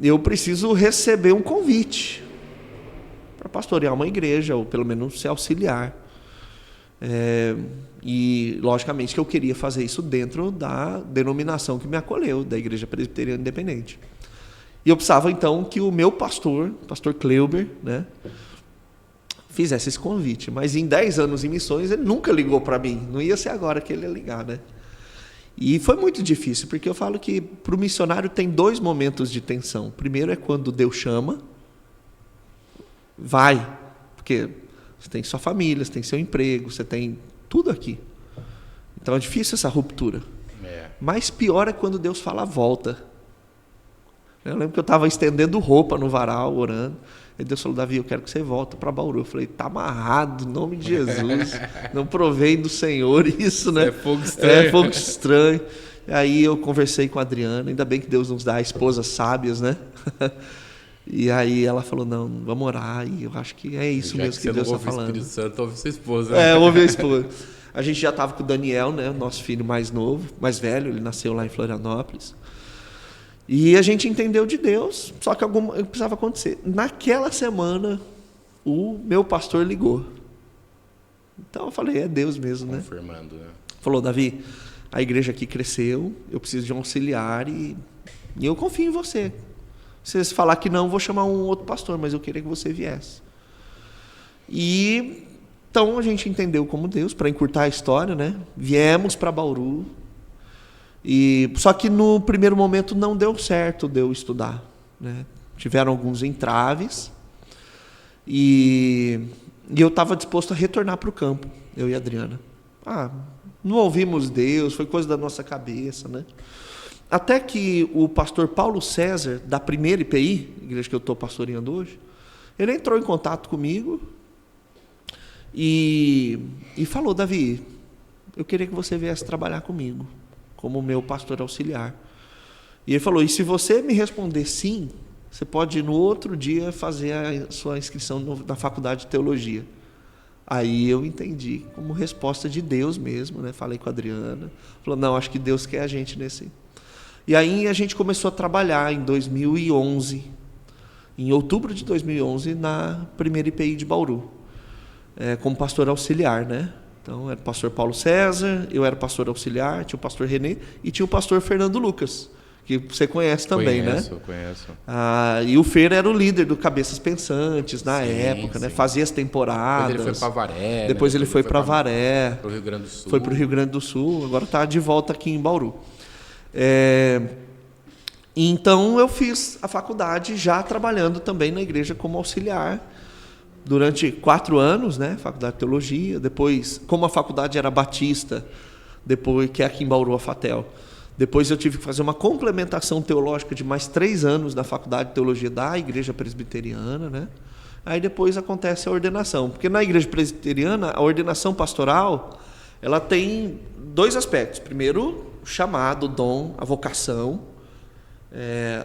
eu preciso receber um convite para pastorear uma igreja, ou pelo menos ser auxiliar. E, logicamente, que eu queria fazer isso dentro da denominação que me acolheu, da Igreja Presbiteriana Independente. E eu precisava, então, que o meu pastor Kleuber, né, fizesse esse convite. Mas em 10 anos em missões, ele nunca ligou para mim. Não ia ser agora que ele ia ligar, né? E foi muito difícil, porque eu falo que para o missionário tem 2 momentos de tensão. Primeiro é quando Deus chama, vai, porque você tem sua família, você tem seu emprego, você tem tudo aqui. Então é difícil essa ruptura. Mas pior é quando Deus fala, volta. Eu lembro que eu estava estendendo roupa no varal, orando. E Deus falou, Davi, eu quero que você volte para Bauru. Eu falei, tá amarrado, em nome de Jesus. Não provém do Senhor isso, né? É fogo estranho. É fogo estranho. E aí eu conversei com a Adriana, ainda bem que Deus nos dá esposas sábias, né? E aí ela falou, não, vamos orar. E eu acho que é isso mesmo que Deus está falando. O Espírito Santo ouve sua esposa. Ouve a esposa. A gente já estava com o Daniel, né? O nosso filho mais novo, mais velho, ele nasceu lá em Florianópolis. E a gente entendeu de Deus, só que precisava acontecer. Naquela semana, o meu pastor ligou. Então eu falei, é Deus mesmo, né? Confirmando, né? Falou, Davi, a igreja aqui cresceu, eu preciso de um auxiliar e eu confio em você. Se você falar que não, eu vou chamar um outro pastor, mas eu queria que você viesse. E então a gente entendeu como Deus, para encurtar a história, né? Viemos para Bauru. Só que no primeiro momento não deu certo de eu estudar, né? Tiveram alguns entraves e eu estava disposto a retornar para o campo, eu e a Adriana. Não ouvimos Deus, foi coisa da nossa cabeça, né? Até que o pastor Paulo César, da primeira IPI, igreja que eu estou pastoreando hoje, ele entrou em contato comigo e falou, Davi, eu queria que você viesse trabalhar comigo, como meu pastor auxiliar. E ele falou, e se você me responder sim, você pode no outro dia fazer a sua inscrição na faculdade de teologia. Aí eu entendi como resposta de Deus mesmo, né? Falei com a Adriana, falou, não, acho que Deus quer a gente nesse. E aí a gente começou a trabalhar em 2011, em outubro de 2011, na primeira IPI de Bauru, como pastor auxiliar, né? Então, era o pastor Paulo César, eu era pastor auxiliar, tinha o pastor Renê e tinha o pastor Fernando Lucas, que você conhece também, né? Conheço. E o Fer era o líder do Cabeças Pensantes na época, né? Fazia as temporadas. Depois ele foi para Varé. Depois ele foi para Varé. Para o Rio Grande do Sul. Foi para o Rio Grande do Sul, agora está de volta aqui em Bauru. Então, eu fiz a faculdade já trabalhando também na igreja como auxiliar, durante 4 anos, né, faculdade de teologia. Depois, como a faculdade era batista, depois que é aqui em Bauru, a FATEL, depois eu tive que fazer uma complementação teológica de mais 3 anos na faculdade de teologia da igreja presbiteriana, né? Aí depois acontece a ordenação, porque na igreja presbiteriana a ordenação pastoral ela tem 2 aspectos. Primeiro, o chamado, o dom, a vocação.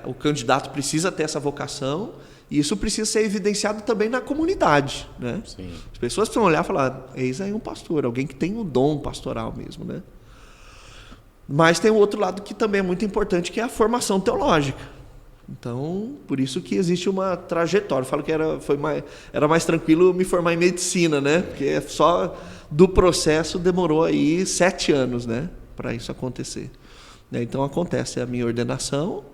O candidato precisa ter essa vocação. E isso precisa ser evidenciado também na comunidade, né? Sim. As pessoas precisam olhar e falar, eis aí um pastor, alguém que tem o dom pastoral mesmo, né? Mas tem o outro lado que também é muito importante, que é a formação teológica. Então, por isso que existe uma trajetória. Eu falo que era mais tranquilo me formar em medicina, né? Porque só do processo demorou aí 7 anos, né? Para isso acontecer. Então, acontece a minha ordenação,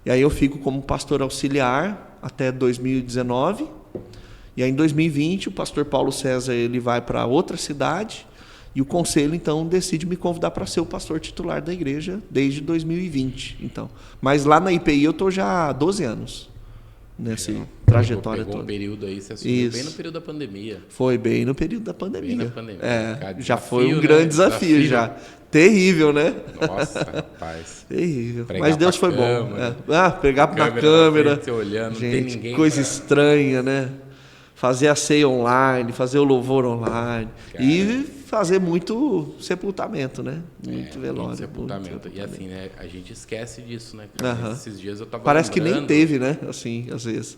e aí eu fico como pastor auxiliar até 2019, e aí em 2020 o pastor Paulo César ele vai para outra cidade, e o conselho então decide me convidar para ser o pastor titular da igreja desde 2020. Então, mas lá na IPI eu estou já há 12 anos. nessa trajetória pegou toda. Um período aí, você assumiu bem no período da pandemia. Foi bem no período da pandemia. Bem na pandemia. Cara, já foi um grande desafio já. Terrível, né? Nossa, rapaz. Terrível. Mas Deus foi câmera, bom. Pregar na câmera. Frente, olhando, gente, não tem ninguém coisa estranha, né? Fazer a ceia online, fazer o louvor online. Cara, e fazer muito sepultamento, né? Muito velório. Muito sepultamento. E assim, né? A gente esquece disso, né, cara? Esses dias eu tava Parece lembrando, que nem teve, né? Assim, às vezes.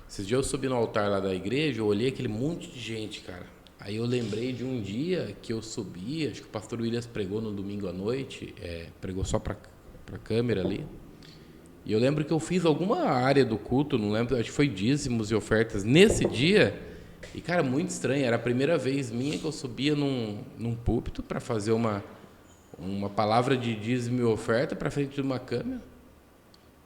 Esses dias eu subi no altar lá da igreja, eu olhei aquele monte de gente, cara. Aí eu lembrei de um dia que eu subi, acho que o pastor Williams pregou no domingo à noite, pregou só pra câmera ali. E eu lembro que eu fiz alguma área do culto, não lembro, acho que foi dízimos e ofertas nesse dia. E, cara, muito estranho, era a primeira vez minha que eu subia num púlpito para fazer uma palavra de dízimo e oferta para frente de uma câmera.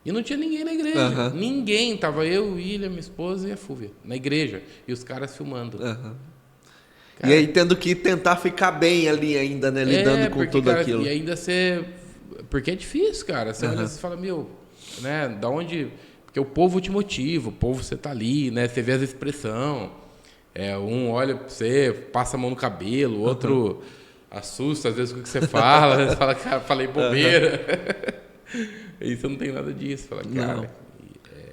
E não tinha ninguém na igreja. Ninguém. Tava eu, o William, minha esposa e a Fúvia na igreja. E os caras filmando. Cara, e aí tendo que tentar ficar bem ali ainda, né? Lidando com tudo aquilo. E ainda porque é difícil, cara. Você olha e fala, né? Da onde... Porque o povo te motiva, o povo você tá ali, né? Você vê as expressões. Um olha pra você, passa a mão no cabelo, o outro assusta às vezes com o que você fala. Você fala, cara, falei bobeira. E você não tem nada disso. Fala, cara...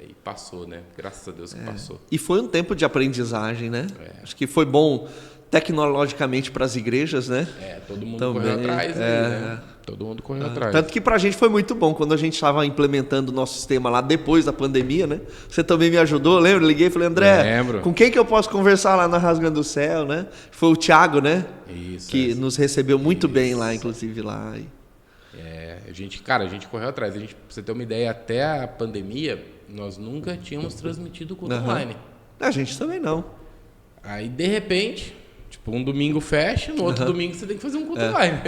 E passou, né? Graças a Deus que passou. E foi um tempo de aprendizagem, né? Acho que foi bom tecnologicamente para as igrejas, né? Todo mundo correu atrás, né? Todo mundo correu atrás. Tanto que para a gente foi muito bom quando a gente estava implementando o nosso sistema lá depois da pandemia, né? Você também me ajudou, lembra? Liguei e falei, André, com quem que eu posso conversar lá na Rasgando o Céu, né? Foi o Thiago, né? Isso. Que nos recebeu muito bem lá, inclusive lá. A gente correu atrás. Pra você ter uma ideia, até a pandemia, nós nunca tínhamos transmitido culto online. A gente também não. Aí, de repente... um domingo fecha, no outro domingo você tem que fazer um culto online.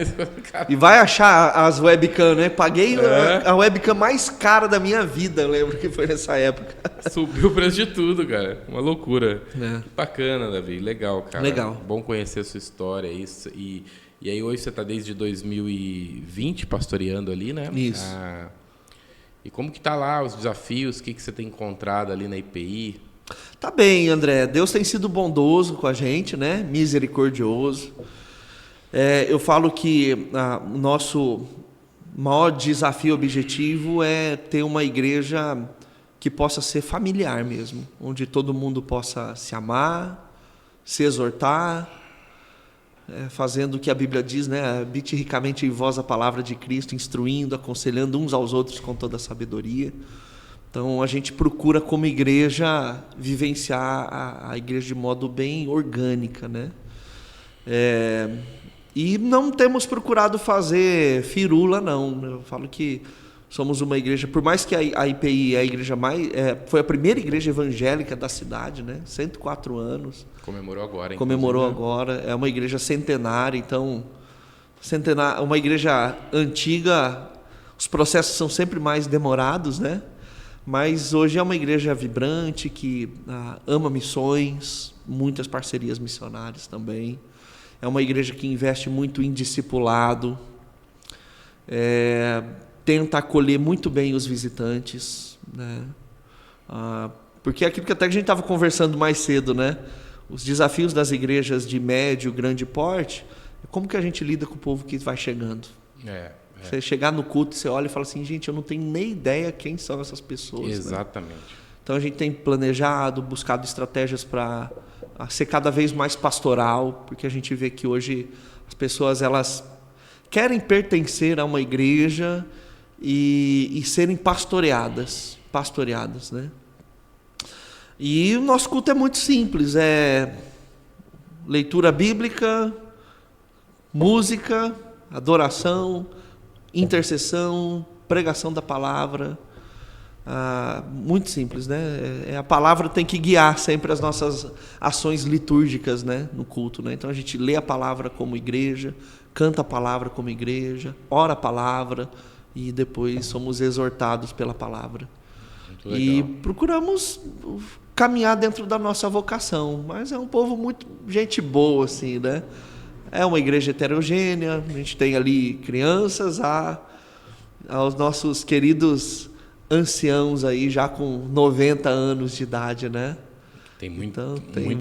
E vai achar as webcam, né? Paguei a webcam mais cara da minha vida, eu lembro que foi nessa época. Subiu o preço de tudo, cara. Uma loucura. Que bacana, Davi. Legal, cara. Legal. Bom conhecer a sua história. Isso. E aí hoje você está desde 2020 pastoreando ali, né? Isso. E como que tá lá os desafios? O que você tem encontrado ali na IPI? Tá bem, André. Deus tem sido bondoso com a gente, né? Misericordioso. Eu falo que o nosso maior desafio objetivo é ter uma igreja que possa ser familiar mesmo, onde todo mundo possa se amar, se exortar, fazendo o que a Bíblia diz, né? Habite ricamente em vós a palavra de Cristo, instruindo, aconselhando uns aos outros com toda a sabedoria. Então, a gente procura, como igreja, vivenciar a igreja de modo bem orgânica, né? E não temos procurado fazer firula, não. Eu falo que somos uma igreja, por mais que a IPI é a igreja foi a primeira igreja evangélica da cidade, né? 104 anos. Comemorou agora, hein? Comemorou agora. É uma igreja centenária, então... uma igreja antiga, os processos são sempre mais demorados, né? Mas hoje é uma igreja vibrante, que ama missões, muitas parcerias missionárias também. É uma igreja que investe muito em discipulado, tenta acolher muito bem os visitantes, né? Porque é aquilo que até a gente estava conversando mais cedo, né? Os desafios das igrejas de médio, grande porte, como que a gente lida com o povo que vai chegando? Você chegar no culto, você olha e fala assim, gente, eu não tenho nem ideia quem são essas pessoas. Exatamente. Né? Então a gente tem planejado, buscado estratégias para ser cada vez mais pastoral, porque a gente vê que hoje as pessoas elas querem pertencer a uma igreja e serem pastoreadas, né? E o nosso culto é muito simples, leitura bíblica, música, adoração, intercessão, pregação da palavra, muito simples, né? A palavra tem que guiar sempre as nossas ações litúrgicas, né? No culto, né? Então a gente lê a palavra como igreja, canta a palavra como igreja, ora a palavra e depois somos exortados pela palavra. Muito legal. E procuramos caminhar dentro da nossa vocação, mas é um povo muito gente boa, assim, né? É uma igreja heterogênea, a gente tem ali crianças, aos nossos queridos anciãos aí já com 90 anos de idade, né? Tem muita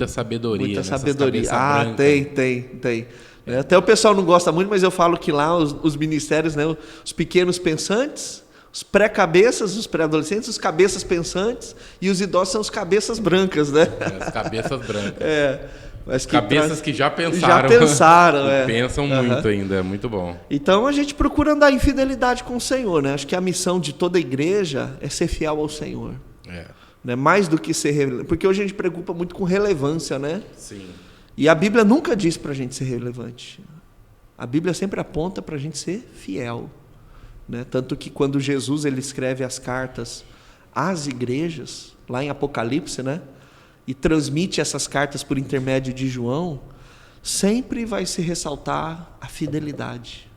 sabedoria. Muita sabedoria. Branca. Tem. Até o pessoal não gosta muito, mas eu falo que lá os ministérios, né, os pequenos pensantes, os pré-cabeças, os pré-adolescentes, os cabeças pensantes, e os idosos são os cabeças brancas, né? As cabeças brancas. Mas cabeças que já pensaram. Já pensaram, Pensam muito ainda, é muito bom. Então a gente procura andar em fidelidade com o Senhor, né? Acho que a missão de toda a igreja é ser fiel ao Senhor. Né? Mais do que ser relevante. Porque hoje a gente preocupa muito com relevância, né? Sim. E a Bíblia nunca diz para a gente ser relevante. A Bíblia sempre aponta para a gente ser fiel. Né? Tanto que quando Jesus ele escreve as cartas às igrejas, lá em Apocalipse, né? E transmite essas cartas por intermédio de João, sempre vai se ressaltar a fidelidade.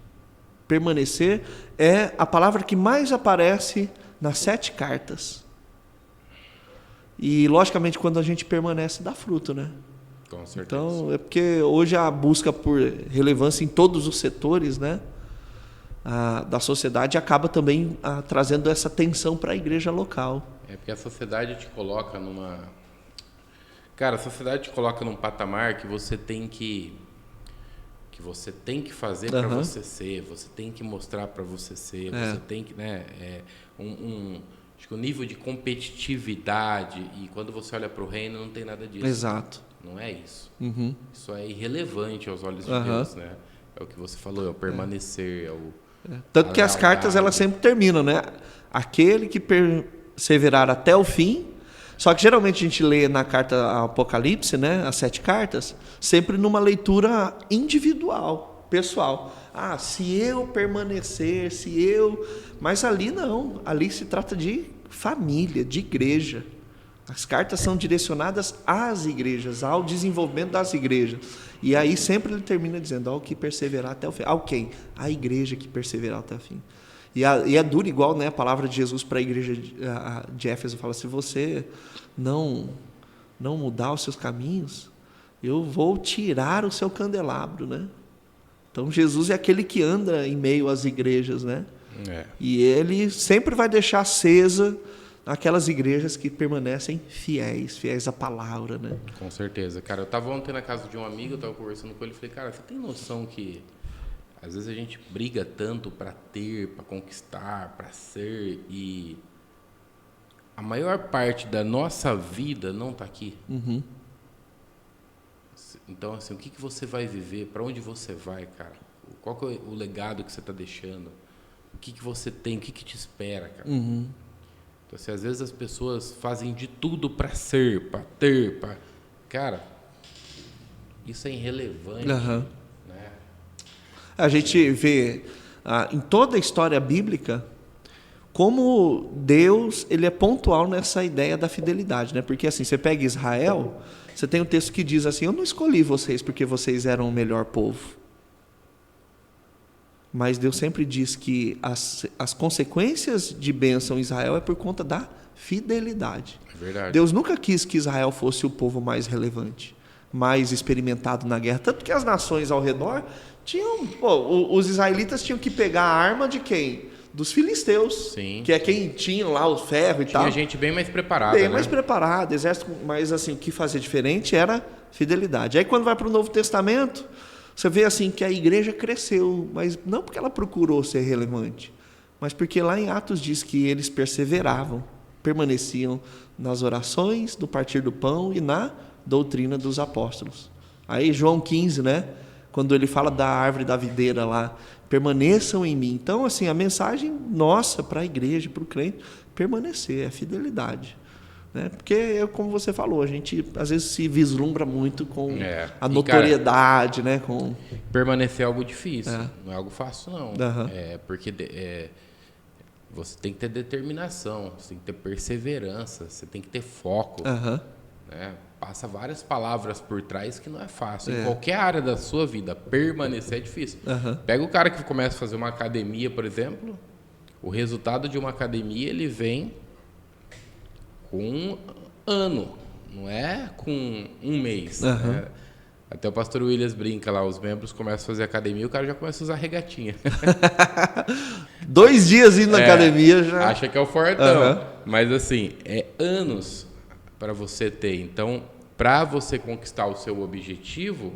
Permanecer é a palavra que mais aparece nas 7 cartas. E, logicamente, quando a gente permanece, dá fruto, né? Com certeza. Então, é porque hoje a busca por relevância em todos os setores, né, da sociedade acaba também trazendo essa tensão para a igreja local. É porque a sociedade te coloca numa... Cara, a sociedade te coloca num patamar que você tem que fazer para você ser, você tem que mostrar para você ser, você tem que, né, acho que o nível de competitividade, e quando você olha para o reino não tem nada disso. Exato. Não é isso. Isso é irrelevante aos olhos de Deus, né? É o que você falou, é o permanecer, Tanto que as cartas elas sempre terminam, né? Aquele que perseverar até o fim. Só que geralmente a gente lê na carta Apocalipse, né, as 7 cartas, sempre numa leitura individual, pessoal. Se eu permanecer, mas ali não, ali se trata de família, de igreja. As cartas são direcionadas às igrejas, ao desenvolvimento das igrejas. E aí sempre ele termina dizendo, ao que perseverar até o fim. Ao quem? A igreja que perseverar até o fim. E é duro igual, né, a palavra de Jesus para a igreja de Éfeso, fala, se você não mudar os seus caminhos, eu vou tirar o seu candelabro, né? Então Jesus é aquele que anda em meio às igrejas, né? E ele sempre vai deixar acesa aquelas igrejas que permanecem fiéis à palavra, né? Com certeza. Cara, eu estava ontem na casa de um amigo, eu estava conversando com ele, falei, cara, você tem noção que às vezes a gente briga tanto para ter, para conquistar, para ser, e a maior parte da nossa vida não está aqui. Então, assim, o que você vai viver? Para onde você vai, cara? Qual que é o legado que você está deixando? O que você tem? O que te espera, cara? Então, assim, às vezes as pessoas fazem de tudo para ser, para ter, para... Cara, isso é irrelevante. Né? A gente vê em toda a história bíblica como Deus ele é pontual nessa ideia da fidelidade, né? Porque assim, você pega Israel, você tem um texto que diz assim, eu não escolhi vocês porque vocês eram o melhor povo. Mas Deus sempre diz que as consequências de bênção em Israel é por conta da fidelidade. É verdade. Deus nunca quis que Israel fosse o povo mais relevante, mais experimentado na guerra. Tanto que as nações ao redor os israelitas tinham que pegar a arma de quem? Dos filisteus. Sim. Que é quem tinha lá o ferro e tal. Tinha gente bem mais preparada. Bem mais preparada, exército, mas assim, o que fazia diferente era fidelidade. Aí quando vai para o Novo Testamento, você vê assim que a igreja cresceu, mas não porque ela procurou ser relevante, mas porque lá em Atos diz que eles perseveravam, permaneciam nas orações, no partir do pão e na doutrina dos apóstolos. Aí João 15, né? Quando ele fala da árvore da videira lá, permaneçam em mim. Então, assim, a mensagem nossa para a igreja, para o crente, permanecer, é fidelidade. Né? Porque, como você falou, a gente às vezes se vislumbra muito com a notoriedade. Cara, né? Permanecer é algo difícil, não é algo fácil, não. Porque você tem que ter determinação, você tem que ter perseverança, você tem que ter foco. Né? Passa várias palavras por trás que não é fácil. Em qualquer área da sua vida, permanecer é difícil. Pega o cara que começa a fazer uma academia, por exemplo, o resultado de uma academia ele vem com um ano, não é com um mês. Né? Até o pastor Williams brinca lá, os membros começam a fazer academia e o cara já começa a usar regatinha. 2 dias indo na academia já... Acha que é o fortão. Mas assim, é anos para você ter. Então, para você conquistar o seu objetivo,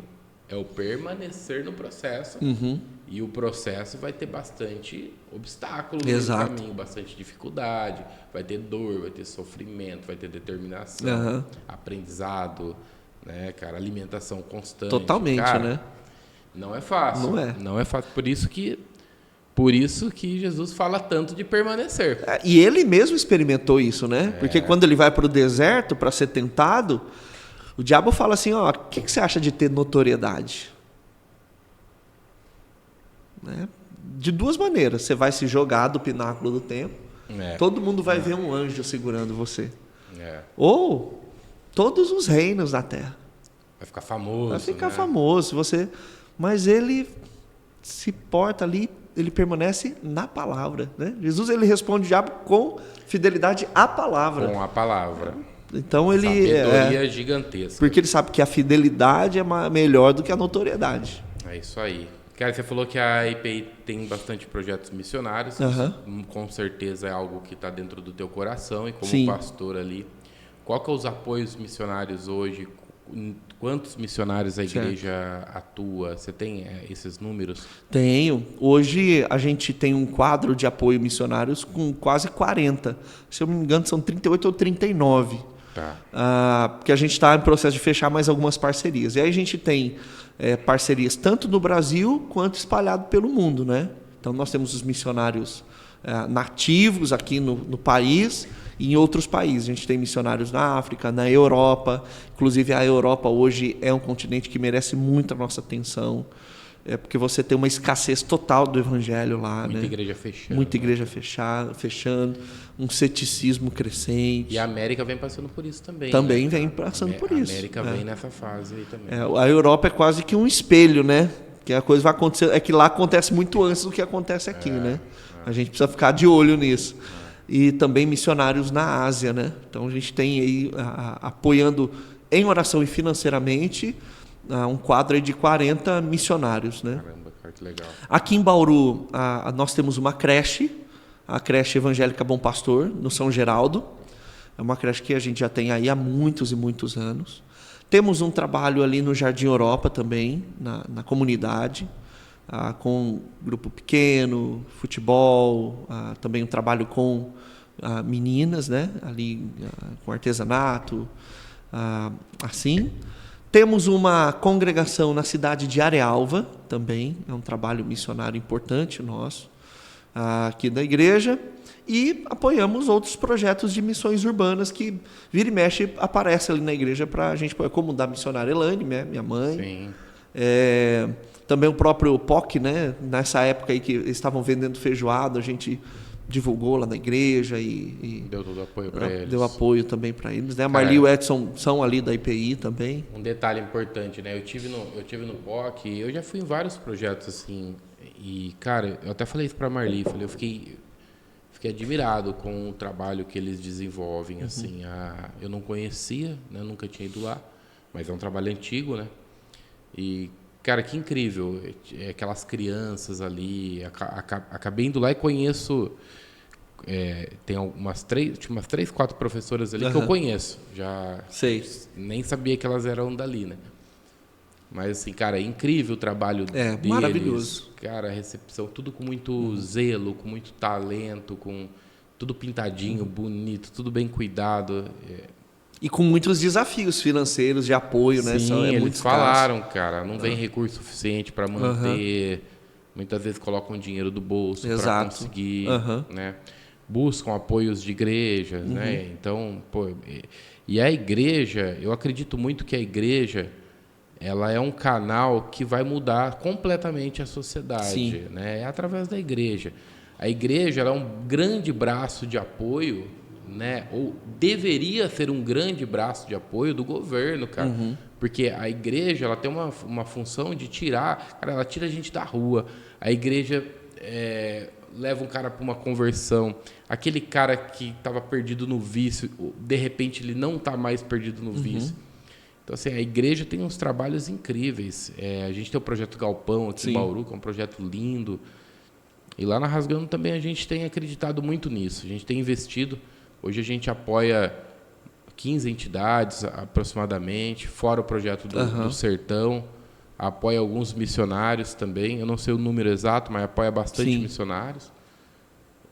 é o permanecer no processo. E o processo vai ter bastante obstáculo no caminho, bastante dificuldade, vai ter dor, vai ter sofrimento, vai ter determinação, aprendizado, né, cara, alimentação constante. Totalmente, cara, né? Não é fácil. Não é fácil. Por isso que Jesus fala tanto de permanecer. E ele mesmo experimentou isso, né? Porque quando ele vai para o deserto para ser tentado, o diabo fala assim, ó, o que você acha de ter notoriedade? Né? De 2 maneiras. Você vai se jogar do pináculo do templo, todo mundo vai ver um anjo segurando você. Ou todos os reinos da terra. Vai ficar famoso. Vai ficar famoso. Mas ele se porta ali, ele permanece na palavra. Né? Jesus ele responde o diabo com fidelidade à palavra. Com a palavra. Então ele sabedoria gigantesca. Porque ele sabe que a fidelidade é melhor do que a notoriedade. É isso aí. Cara, você falou que a IPI tem bastante projetos missionários. Isso, com certeza é algo que está dentro do teu coração. E como pastor ali, qual que é os apoios missionários hoje? Quantos missionários a igreja atua? Você tem esses números? Tenho. Hoje a gente tem um quadro de apoio missionários com quase 40. Se eu não me engano, são 38 ou 39. Porque a gente está em processo de fechar mais algumas parcerias. E aí a gente tem parcerias tanto no Brasil quanto espalhado pelo mundo, né? Então nós temos os missionários nativos aqui no país e em outros países. A gente tem missionários na África, na Europa. Inclusive a Europa hoje é um continente que merece muito a nossa atenção. Porque você tem uma escassez total do evangelho lá. Muita igreja fechando. Muita igreja fechando, um ceticismo crescente. E a América vem passando por isso também. Também vem passando por isso. A América vem nessa fase aí também. A Europa é quase que um espelho, né? Que a coisa vai acontecer. É que lá acontece muito antes do que acontece aqui, né? A gente precisa ficar de olho nisso. E também missionários na Ásia, né? Então a gente tem aí apoiando em oração e financeiramente um quadro aí de 40 missionários, né? Caramba, cara, que legal. Aqui em Bauru, nós temos uma creche, a creche Evangélica Bom Pastor, no São Geraldo. É uma creche que a gente já tem aí há muitos e muitos anos. Temos um trabalho ali no Jardim Europa também, na comunidade, com grupo pequeno, futebol, também um trabalho com meninas, né? Ali com artesanato, assim. Temos uma congregação na cidade de Arealva também, é um trabalho missionário importante nosso, aqui da igreja, e apoiamos outros projetos de missões urbanas que vira e mexe aparece ali na igreja para a gente, como da missionária Elaine, né, minha mãe. Sim. Também o próprio POC, né, nessa época aí que eles estavam vendendo feijoada, a gente divulgou lá na igreja e deu todo o apoio para eles. Deu apoio também para eles, né? A Marli e o Edson são ali da IPI também. Um detalhe importante, né? Eu tive no POC, eu já fui em vários projetos assim, e cara, eu até falei isso para a Marli, eu fiquei admirado com o trabalho que eles desenvolvem, assim. Eu não conhecia, né? Nunca tinha ido lá, mas é um trabalho antigo, né? E cara, que incrível, aquelas crianças ali, acabei indo lá e conheço, tem umas 3, 4 professoras ali que eu conheço, já nem sabia que elas eram dali, né? Mas assim, cara, é incrível o trabalho deles. Maravilhoso. Cara, a recepção, tudo com muito zelo, com muito talento, com tudo pintadinho, bonito, tudo bem cuidado. E com muitos desafios financeiros de apoio, né? Sim, eles falaram, cara, não vem recurso suficiente para manter. Muitas vezes colocam dinheiro do bolso para conseguir, né? Buscam apoios de igrejas, né? Então, e a igreja, eu acredito muito que a igreja, ela é um canal que vai mudar completamente a sociedade, né? É através da igreja. A igreja, ela é um grande braço de apoio, né? Ou deveria ser um grande braço de apoio do governo, cara. Porque a igreja, ela tem uma função de tirar... Cara, ela tira a gente da rua. A igreja leva um cara para uma conversão. Aquele cara que estava perdido no vício, de repente ele não está mais perdido no vício. Então, assim, a igreja tem uns trabalhos incríveis. A gente tem o projeto Galpão aqui em Bauru, que é um projeto lindo. E lá na Rasgando também a gente tem acreditado muito nisso. A gente tem investido. Hoje a gente apoia 15 entidades aproximadamente, fora o projeto do Sertão. Apoia alguns missionários também. Eu não sei o número exato, mas apoia bastante missionários.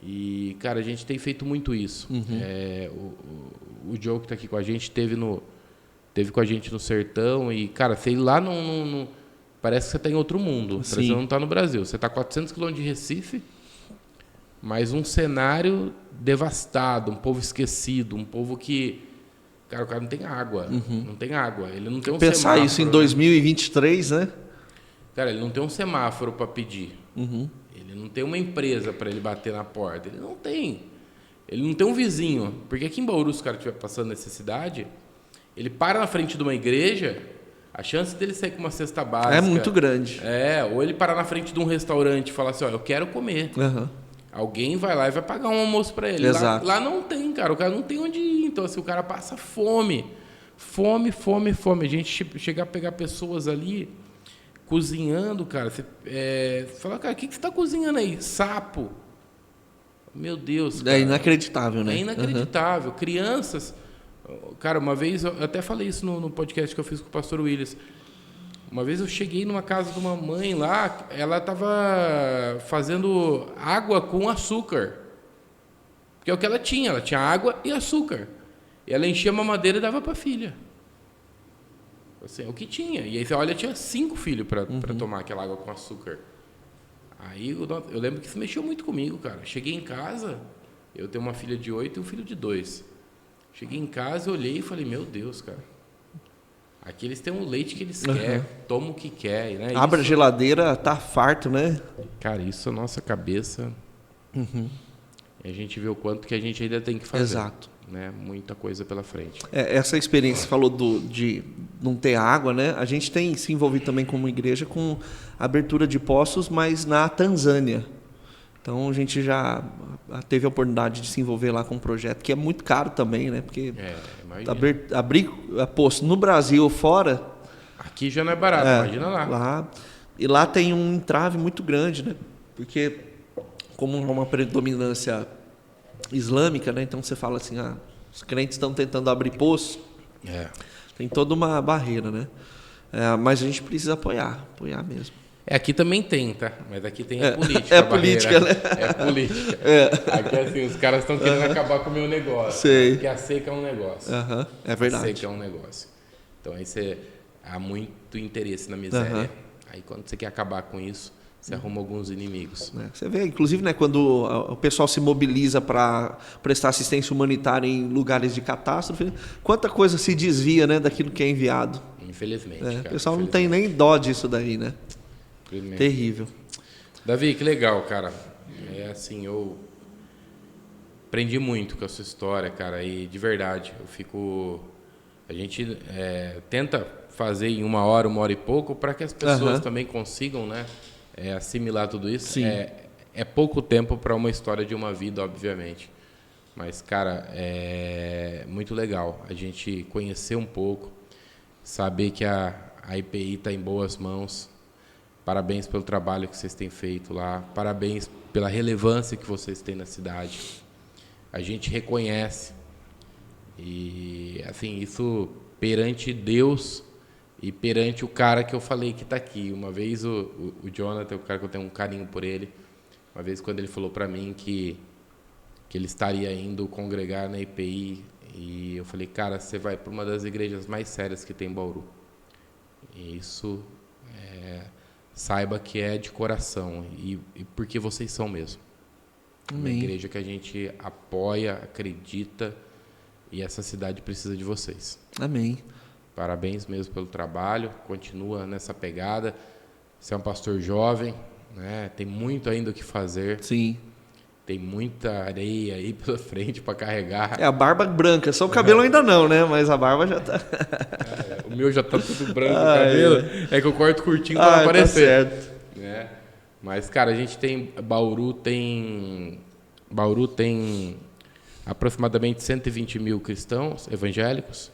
E, cara, a gente tem feito muito isso. O Joe, que está aqui com a gente, teve com a gente no Sertão. E, cara, sei lá, parece que você está em outro mundo. Parece que você não está no Brasil. Você está a 400 quilômetros de Recife, mas um cenário devastado, um povo esquecido, um povo que... Cara, o cara não tem água. Não tem água. Ele não tem um Pensar semáforo. Isso em 2023, né? Cara, ele não tem um semáforo para pedir. Ele não tem uma empresa para ele bater na porta. Ele não tem. Ele não tem um vizinho. Porque aqui em Bauru, se o cara estiver passando necessidade, ele para na frente de uma igreja, a chance dele sair com uma cesta básica... É muito grande. Ou ele parar na frente de um restaurante e falar assim, eu quero comer. Alguém vai lá e vai pagar um almoço para ele. Exato. Lá não tem, cara. O cara não tem onde ir. Então, assim, o cara passa fome. Fome. A gente chega a pegar pessoas ali cozinhando, cara. Você fala, cara, o que você está cozinhando aí? Sapo. Meu Deus, cara. É inacreditável, né? É inacreditável. Crianças... Cara, uma vez... Eu até falei isso no podcast que eu fiz com o pastor Willis. Uma vez eu cheguei numa casa de uma mãe lá, ela estava fazendo água com açúcar. Porque é o que ela tinha água e açúcar. E ela enchia a mamadeira e dava para a filha. Assim, é o que tinha. E aí você olha, tinha 5 filhos para tomar aquela água com açúcar. Aí eu lembro que isso mexeu muito comigo, cara. Cheguei em casa, eu tenho uma filha de 8 e um filho de 2. Cheguei em casa, olhei e falei, meu Deus, cara. Aqui eles têm o leite que eles querem, toma o que quer. Né? Abre a geladeira, tá farto, né? Cara, isso é a nossa cabeça. E a gente vê o quanto que a gente ainda tem que fazer. Exato. Né? Muita coisa pela frente. Essa experiência, você falou de não ter água, né? A gente tem se envolvido também como igreja com abertura de poços, mas na Tanzânia. Então, a gente já teve a oportunidade de se envolver lá com um projeto que é muito caro também, né? Porque abrir poço no Brasil ou fora... Aqui já não é barato, imagina lá. E lá tem um entrave muito grande, né? Porque, como é uma predominância islâmica, né? Então, você fala assim, os crentes estão tentando abrir poço. Tem toda uma barreira, né? Mas a gente precisa apoiar mesmo. Aqui também tem, tá? Mas aqui tem a política. É política, né? É política. Aqui, assim, os caras estão querendo acabar com o meu negócio. Sei. Porque a seca é um negócio. É verdade. A seca é um negócio. Então, aí há muito interesse na miséria. Aí, quando você quer acabar com isso, você arruma alguns inimigos. Você vê, inclusive, né, quando o pessoal se mobiliza para prestar assistência humanitária em lugares de catástrofe, quanta coisa se desvia, né, daquilo que é enviado. Infelizmente. O pessoal não tem nem dó disso daí, né? Terrível. Davi, que legal, cara. Assim, eu aprendi muito com a sua história, cara, e de verdade, a gente tenta fazer em 1 hora e pouco, para que as pessoas também consigam, né, assimilar tudo isso. Sim. É pouco tempo para uma história de uma vida, obviamente. Mas, cara, é muito legal a gente conhecer um pouco, saber que a IPI está em boas mãos. Parabéns pelo trabalho que vocês têm feito lá. Parabéns pela relevância que vocês têm na cidade. A gente reconhece. E, assim, isso perante Deus e perante o cara que eu falei que está aqui. Uma vez o Jonathan, o cara que eu tenho um carinho por ele, uma vez quando ele falou para mim que ele estaria indo congregar na IPI, e eu falei, cara, você vai para uma das igrejas mais sérias que tem em Bauru. E isso... saiba que é de coração e porque vocês são mesmo. Uma igreja que a gente apoia, acredita, e essa cidade precisa de vocês. Amém. Parabéns mesmo pelo trabalho, continua nessa pegada. Você é um pastor jovem, né? Tem muito ainda o que fazer. Sim. Tem muita areia aí pela frente para carregar. A barba branca, só o cabelo ainda não, né? Mas a barba já tá. O meu já tá tudo branco, o cabelo. É que eu corto curtinho para não aparecer. Tá certo. Mas, cara, a gente tem... Bauru tem aproximadamente 120 mil cristãos evangélicos,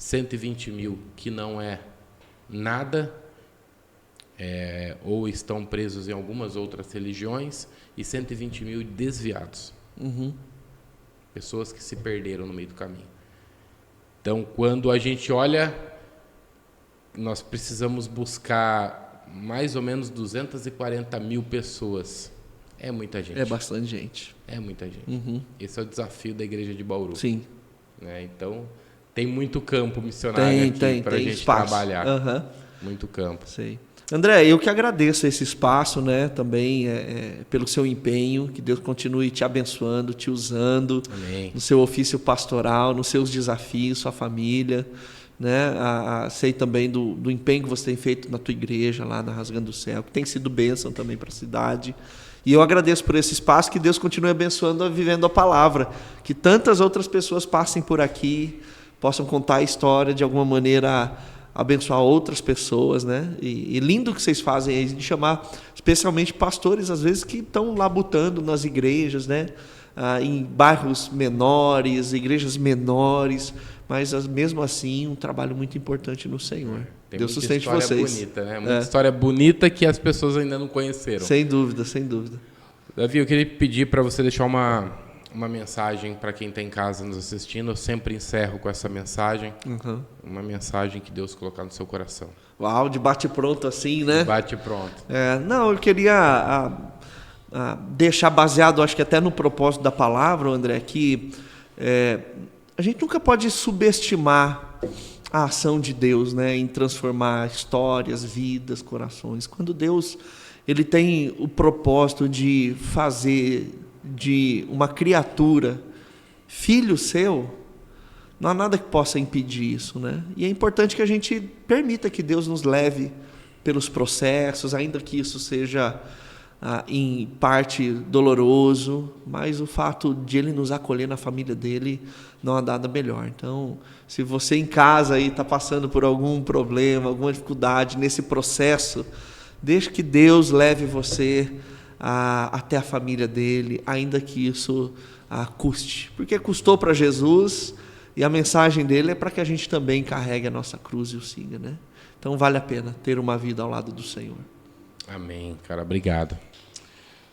120 mil que não é nada, ou estão presos em algumas outras religiões, e 120 mil desviados. Pessoas que se perderam no meio do caminho. Então, quando a gente olha, nós precisamos buscar mais ou menos 240 mil pessoas. É muita gente. É bastante gente. É muita gente. Esse é o desafio da igreja de Bauru. Sim. Né? Então, tem muito campo missionário aqui para a gente trabalhar. Muito campo. Sei. André, eu que agradeço esse espaço, né, também pelo seu empenho, que Deus continue te abençoando, te usando. Amém. No seu ofício pastoral, nos seus desafios, sua família, né? Sei também do empenho que você tem feito na tua igreja, lá na Rasgando o Céu, que tem sido bênção também para a cidade. E eu agradeço por esse espaço, que Deus continue abençoando, vivendo a palavra, que tantas outras pessoas passem por aqui, possam contar a história de alguma maneira, abençoar outras pessoas, né? E lindo que vocês fazem aí, de chamar especialmente pastores, às vezes, que estão labutando nas igrejas, né? Em bairros menores, igrejas menores, mas mesmo assim um trabalho muito importante no Senhor. Deus sustente vocês. Bonita, né? Muita história bonita que as pessoas ainda não conheceram. Sem dúvida, sem dúvida. Davi, eu queria pedir para você deixar uma mensagem para quem está em casa nos assistindo. Eu sempre encerro com essa mensagem. Uma mensagem que Deus colocar no seu coração. Uau, de bate-pronto assim, né? Bate-pronto. Não, eu queria deixar baseado, acho que até no propósito da palavra, André, que a gente nunca pode subestimar a ação de Deus, né, em transformar histórias, vidas, corações. Quando Deus ele tem o propósito de fazer de uma criatura filho seu, não há nada que possa impedir isso, né? E é importante que a gente permita que Deus nos leve pelos processos, ainda que isso seja em parte doloroso, mas o fato de Ele nos acolher na família dele não há nada melhor. Então, se você em casa aí está passando por algum problema, alguma dificuldade nesse processo, deixe que Deus leve você até a família dele, ainda que isso custe. Porque custou para Jesus, e a mensagem dele é para que a gente também carregue a nossa cruz e o siga, né? Então vale a pena ter uma vida ao lado do Senhor. Amém, cara, obrigado.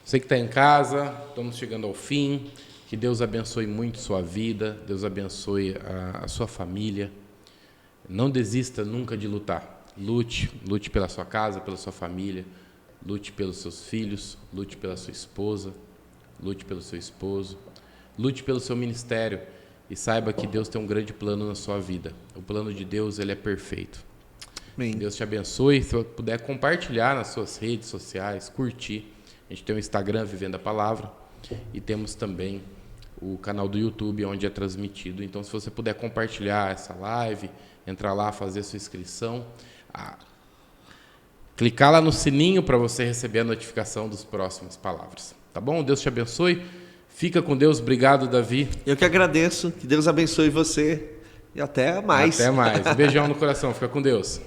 Você que está em casa, estamos chegando ao fim. Que Deus abençoe muito sua vida, Deus abençoe a sua família. Não desista nunca de lutar. Lute pela sua casa, pela sua família. Lute pelos seus filhos, lute pela sua esposa, lute pelo seu esposo, lute pelo seu ministério e saiba que Deus tem um grande plano na sua vida. O plano de Deus, ele é perfeito. Amém. Deus te abençoe. Se puder compartilhar nas suas redes sociais, curtir. A gente tem o Instagram Vivendo a Palavra e temos também o canal do YouTube onde é transmitido. Então, se você puder compartilhar essa live, entrar lá, fazer a sua inscrição, clicar lá no sininho para você receber a notificação dos próximas palavras. Tá bom? Deus te abençoe. Fica com Deus. Obrigado, Davi. Eu que agradeço. Que Deus abençoe você. E até mais. Até mais. Um beijão no coração. Fica com Deus.